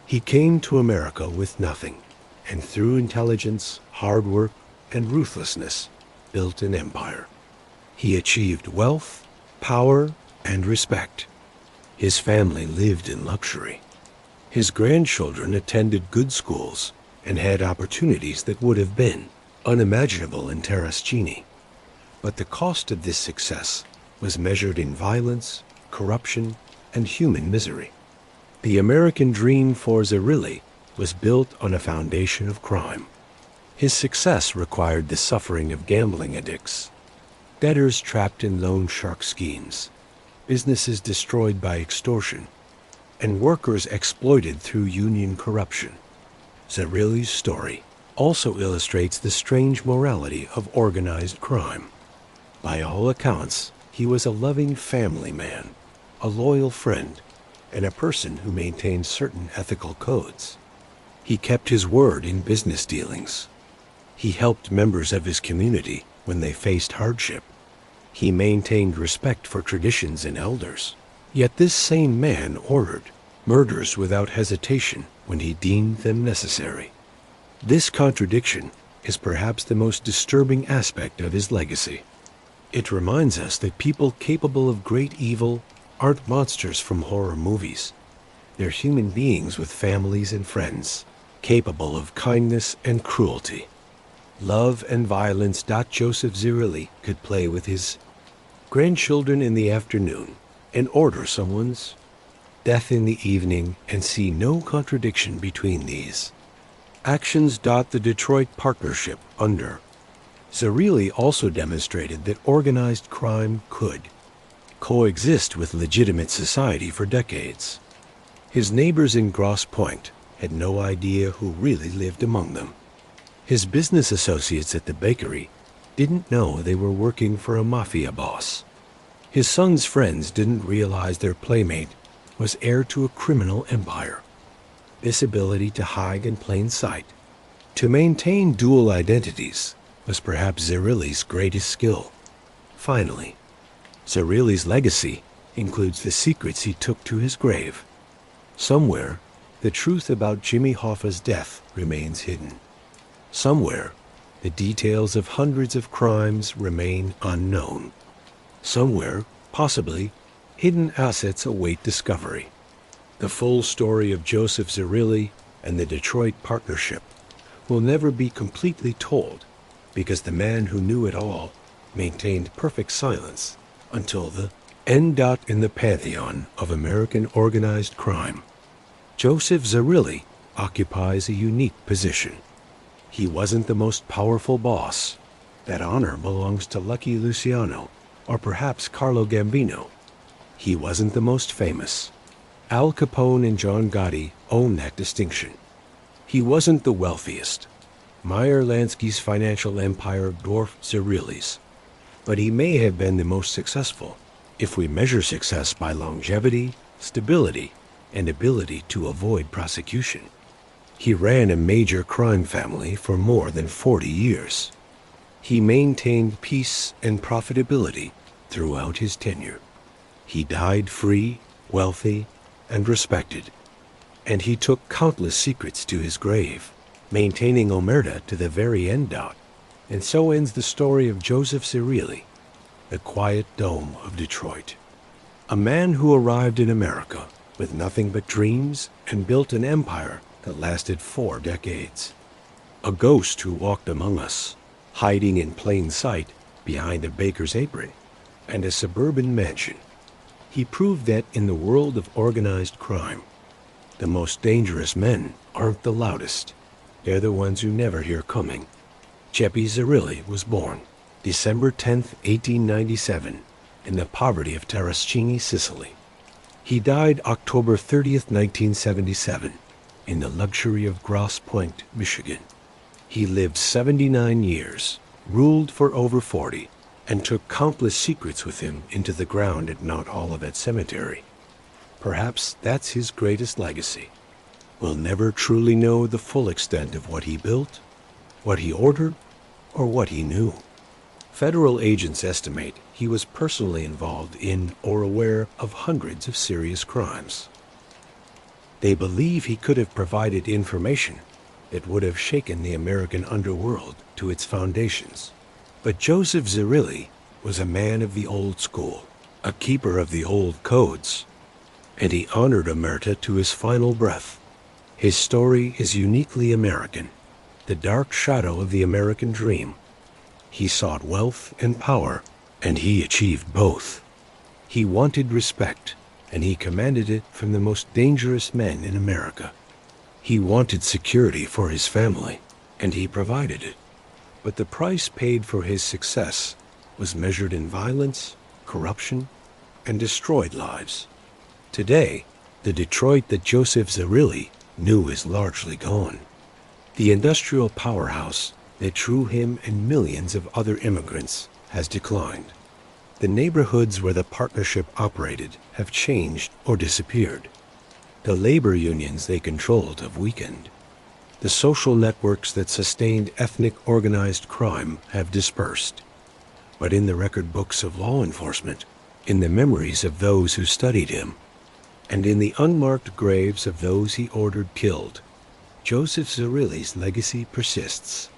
He came to America with nothing, and through intelligence, hard work, and ruthlessness, built an empire. He achieved wealth, power, and respect. His family lived in luxury. His grandchildren attended good schools and had opportunities that would have been unimaginable in Terrascini. But the cost of this success was measured in violence, corruption, and human misery. The American dream for Zerilli was built on a foundation of crime. His success required the suffering of gambling addicts, debtors trapped in loan shark schemes, businesses destroyed by extortion, and workers exploited through union corruption. Zerilli's story also illustrates the strange morality of organized crime. By all accounts, he was a loving family man, a loyal friend, and a person who maintained certain ethical codes. He kept his word in business dealings. He helped members of his community when they faced hardship. He maintained respect for traditions and elders. Yet this same man ordered murders without hesitation when he deemed them necessary. This contradiction is perhaps the most disturbing aspect of his legacy. It reminds us that people capable of great evil aren't monsters from horror movies. They're human beings with families and friends, capable of kindness and cruelty. Love and violence. Joseph Zerilli could play with his grandchildren in the afternoon and order someone's death in the evening and see no contradiction between these actions. The Detroit partnership under Zerilli also demonstrated that organized crime could coexist with legitimate society for decades. His neighbors in Grosse Pointe had no idea who really lived among them. His business associates at the bakery didn't know they were working for a mafia boss. His son's friends didn't realize their playmate was heir to a criminal empire. This ability to hide in plain sight, to maintain dual identities, was perhaps Zerilli's greatest skill. Finally, Zerilli's legacy includes the secrets he took to his grave. Somewhere, the truth about Jimmy Hoffa's death remains hidden. Somewhere, the details of hundreds of crimes remain unknown. Somewhere, possibly, hidden assets await discovery. The full story of Joseph Zerilli and the Detroit partnership will never be completely told because the man who knew it all maintained perfect silence until the end. In the pantheon of American organized crime, Joseph Zerilli occupies a unique position. He wasn't the most powerful boss. That honor belongs to Lucky Luciano, or perhaps Carlo Gambino. He wasn't the most famous. Al Capone and John Gotti own that distinction. He wasn't the wealthiest. Meyer Lansky's financial empire dwarfed Zerilli's. But he may have been the most successful, if we measure success by longevity, stability, and ability to avoid prosecution. He ran a major crime family for more than 40 years. He maintained peace and profitability throughout his tenure. He died free, wealthy, and respected. And he took countless secrets to his grave, maintaining omerta to the very end. And so ends the story of Joseph Zerilli, the quiet dome of Detroit. A man who arrived in America with nothing but dreams and built an empire that lasted 4 decades. A ghost who walked among us, hiding in plain sight behind a baker's apron and a suburban mansion. He proved that in the world of organized crime, the most dangerous men aren't the loudest. They're the ones who never hear coming. Giuseppe Zerilli was born December 10th, 1897, in the poverty of Terrascini, Sicily. He died October 30th, 1977, in the luxury of Grosse Pointe, Michigan. He lived 79 years, ruled for over 40, and took countless secrets with him into the ground at Mount Olivet Cemetery. Perhaps that's his greatest legacy. We'll never truly know the full extent of what he built, what he ordered, or what he knew. Federal agents estimate he was personally involved in or aware of hundreds of serious crimes. They believe he could have provided information that would have shaken the American underworld to its foundations. But Joseph Zerilli was a man of the old school, a keeper of the old codes, and he honored omerta to his final breath. His story is uniquely American, the dark shadow of the American dream. He sought wealth and power, and he achieved both. He wanted respect, and he commanded it from the most dangerous men in America. He wanted security for his family, and he provided it. But the price paid for his success was measured in violence, corruption, and destroyed lives. Today, the Detroit that Joseph Zerilli knew is largely gone. The industrial powerhouse that drew him and millions of other immigrants has declined. The neighborhoods where the partnership operated have changed or disappeared. The labor unions they controlled have weakened. The social networks that sustained ethnic organized crime have dispersed. But in the record books of law enforcement, in the memories of those who studied him, and in the unmarked graves of those he ordered killed, Joseph Zerilli's legacy persists.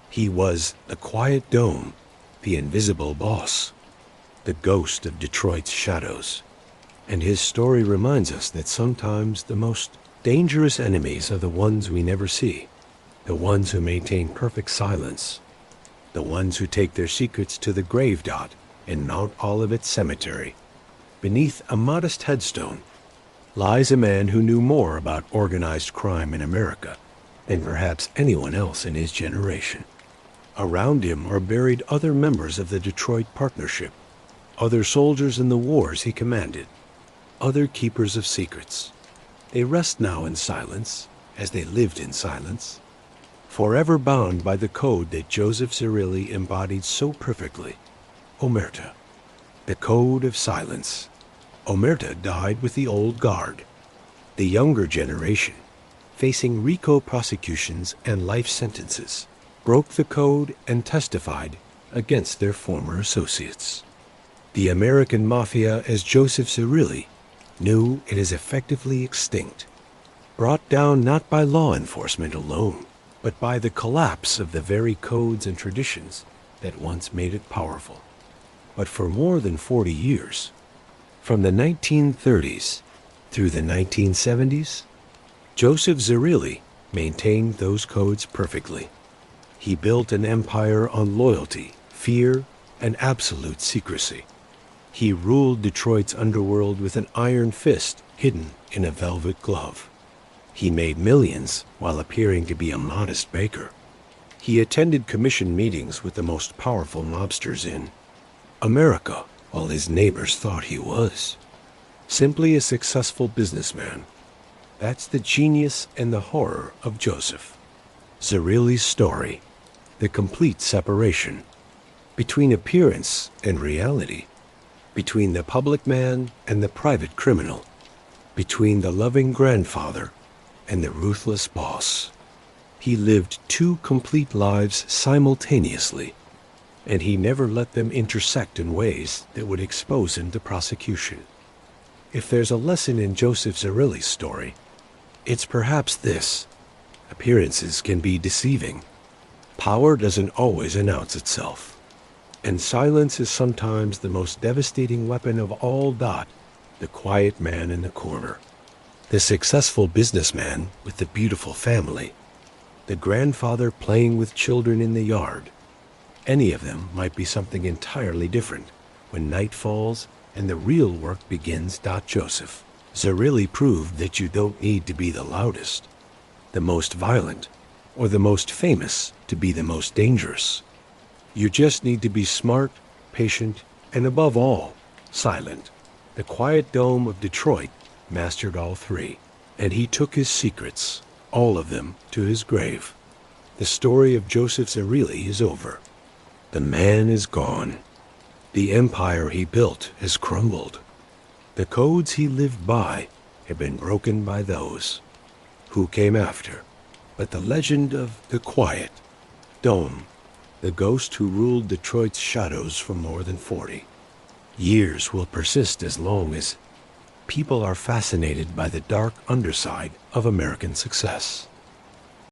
He was the quiet dome, the invisible boss, the ghost of Detroit's shadows. And his story reminds us that sometimes the most dangerous enemies are the ones we never see, the ones who maintain perfect silence, the ones who take their secrets to the grave dot in Mount Olivet Cemetery. Beneath a modest headstone lies a man who knew more about organized crime in America than perhaps anyone else in his generation. Around him are buried other members of the Detroit Partnership, other soldiers in the wars he commanded, other keepers of secrets. They rest now in silence, as they lived in silence, forever bound by the code that Joseph Zerilli embodied so perfectly, omerta, the code of silence. Omerta died with the old guard. The younger generation, facing RICO prosecutions and life sentences, broke the code and testified against their former associates. The American Mafia, as Joseph Zerilli knew, it is effectively extinct, brought down not by law enforcement alone, but by the collapse of the very codes and traditions that once made it powerful. But for more than 40 years, from the 1930s through the 1970s, Joseph Zerilli maintained those codes perfectly. He built an empire on loyalty, fear, and absolute secrecy. He ruled Detroit's underworld with an iron fist hidden in a velvet glove. He made millions while appearing to be a modest baker. He attended commission meetings with the most powerful mobsters in America, while his neighbors thought he was simply a successful businessman. That's the genius and the horror of Joseph. Zerilli's story, the complete separation between appearance and reality, between the public man and the private criminal, between the loving grandfather and the ruthless boss. He lived two complete lives simultaneously, and he never let them intersect in ways that would expose him to prosecution. If there's a lesson in Joseph Zerilli's story, it's perhaps this: appearances can be deceiving. Power doesn't always announce itself, and silence is sometimes the most devastating weapon of all. The quiet man in the corner, the successful businessman with the beautiful family, the grandfather playing with children in the yard. Any of them might be something entirely different when night falls and the real work begins. Joseph Zerilli proved that you don't need to be the loudest, the most violent, or the most famous to be the most dangerous. You just need to be smart, patient, and above all, silent. The quiet dome of Detroit mastered all three, and he took his secrets, all of them, to his grave. The story of Joseph Zerilli is over. The man is gone. The empire he built has crumbled. The codes he lived by have been broken by those who came after. But the legend of the quiet dome, the ghost who ruled Detroit's shadows for more than 40 years, will persist as long as people are fascinated by the dark underside of American success.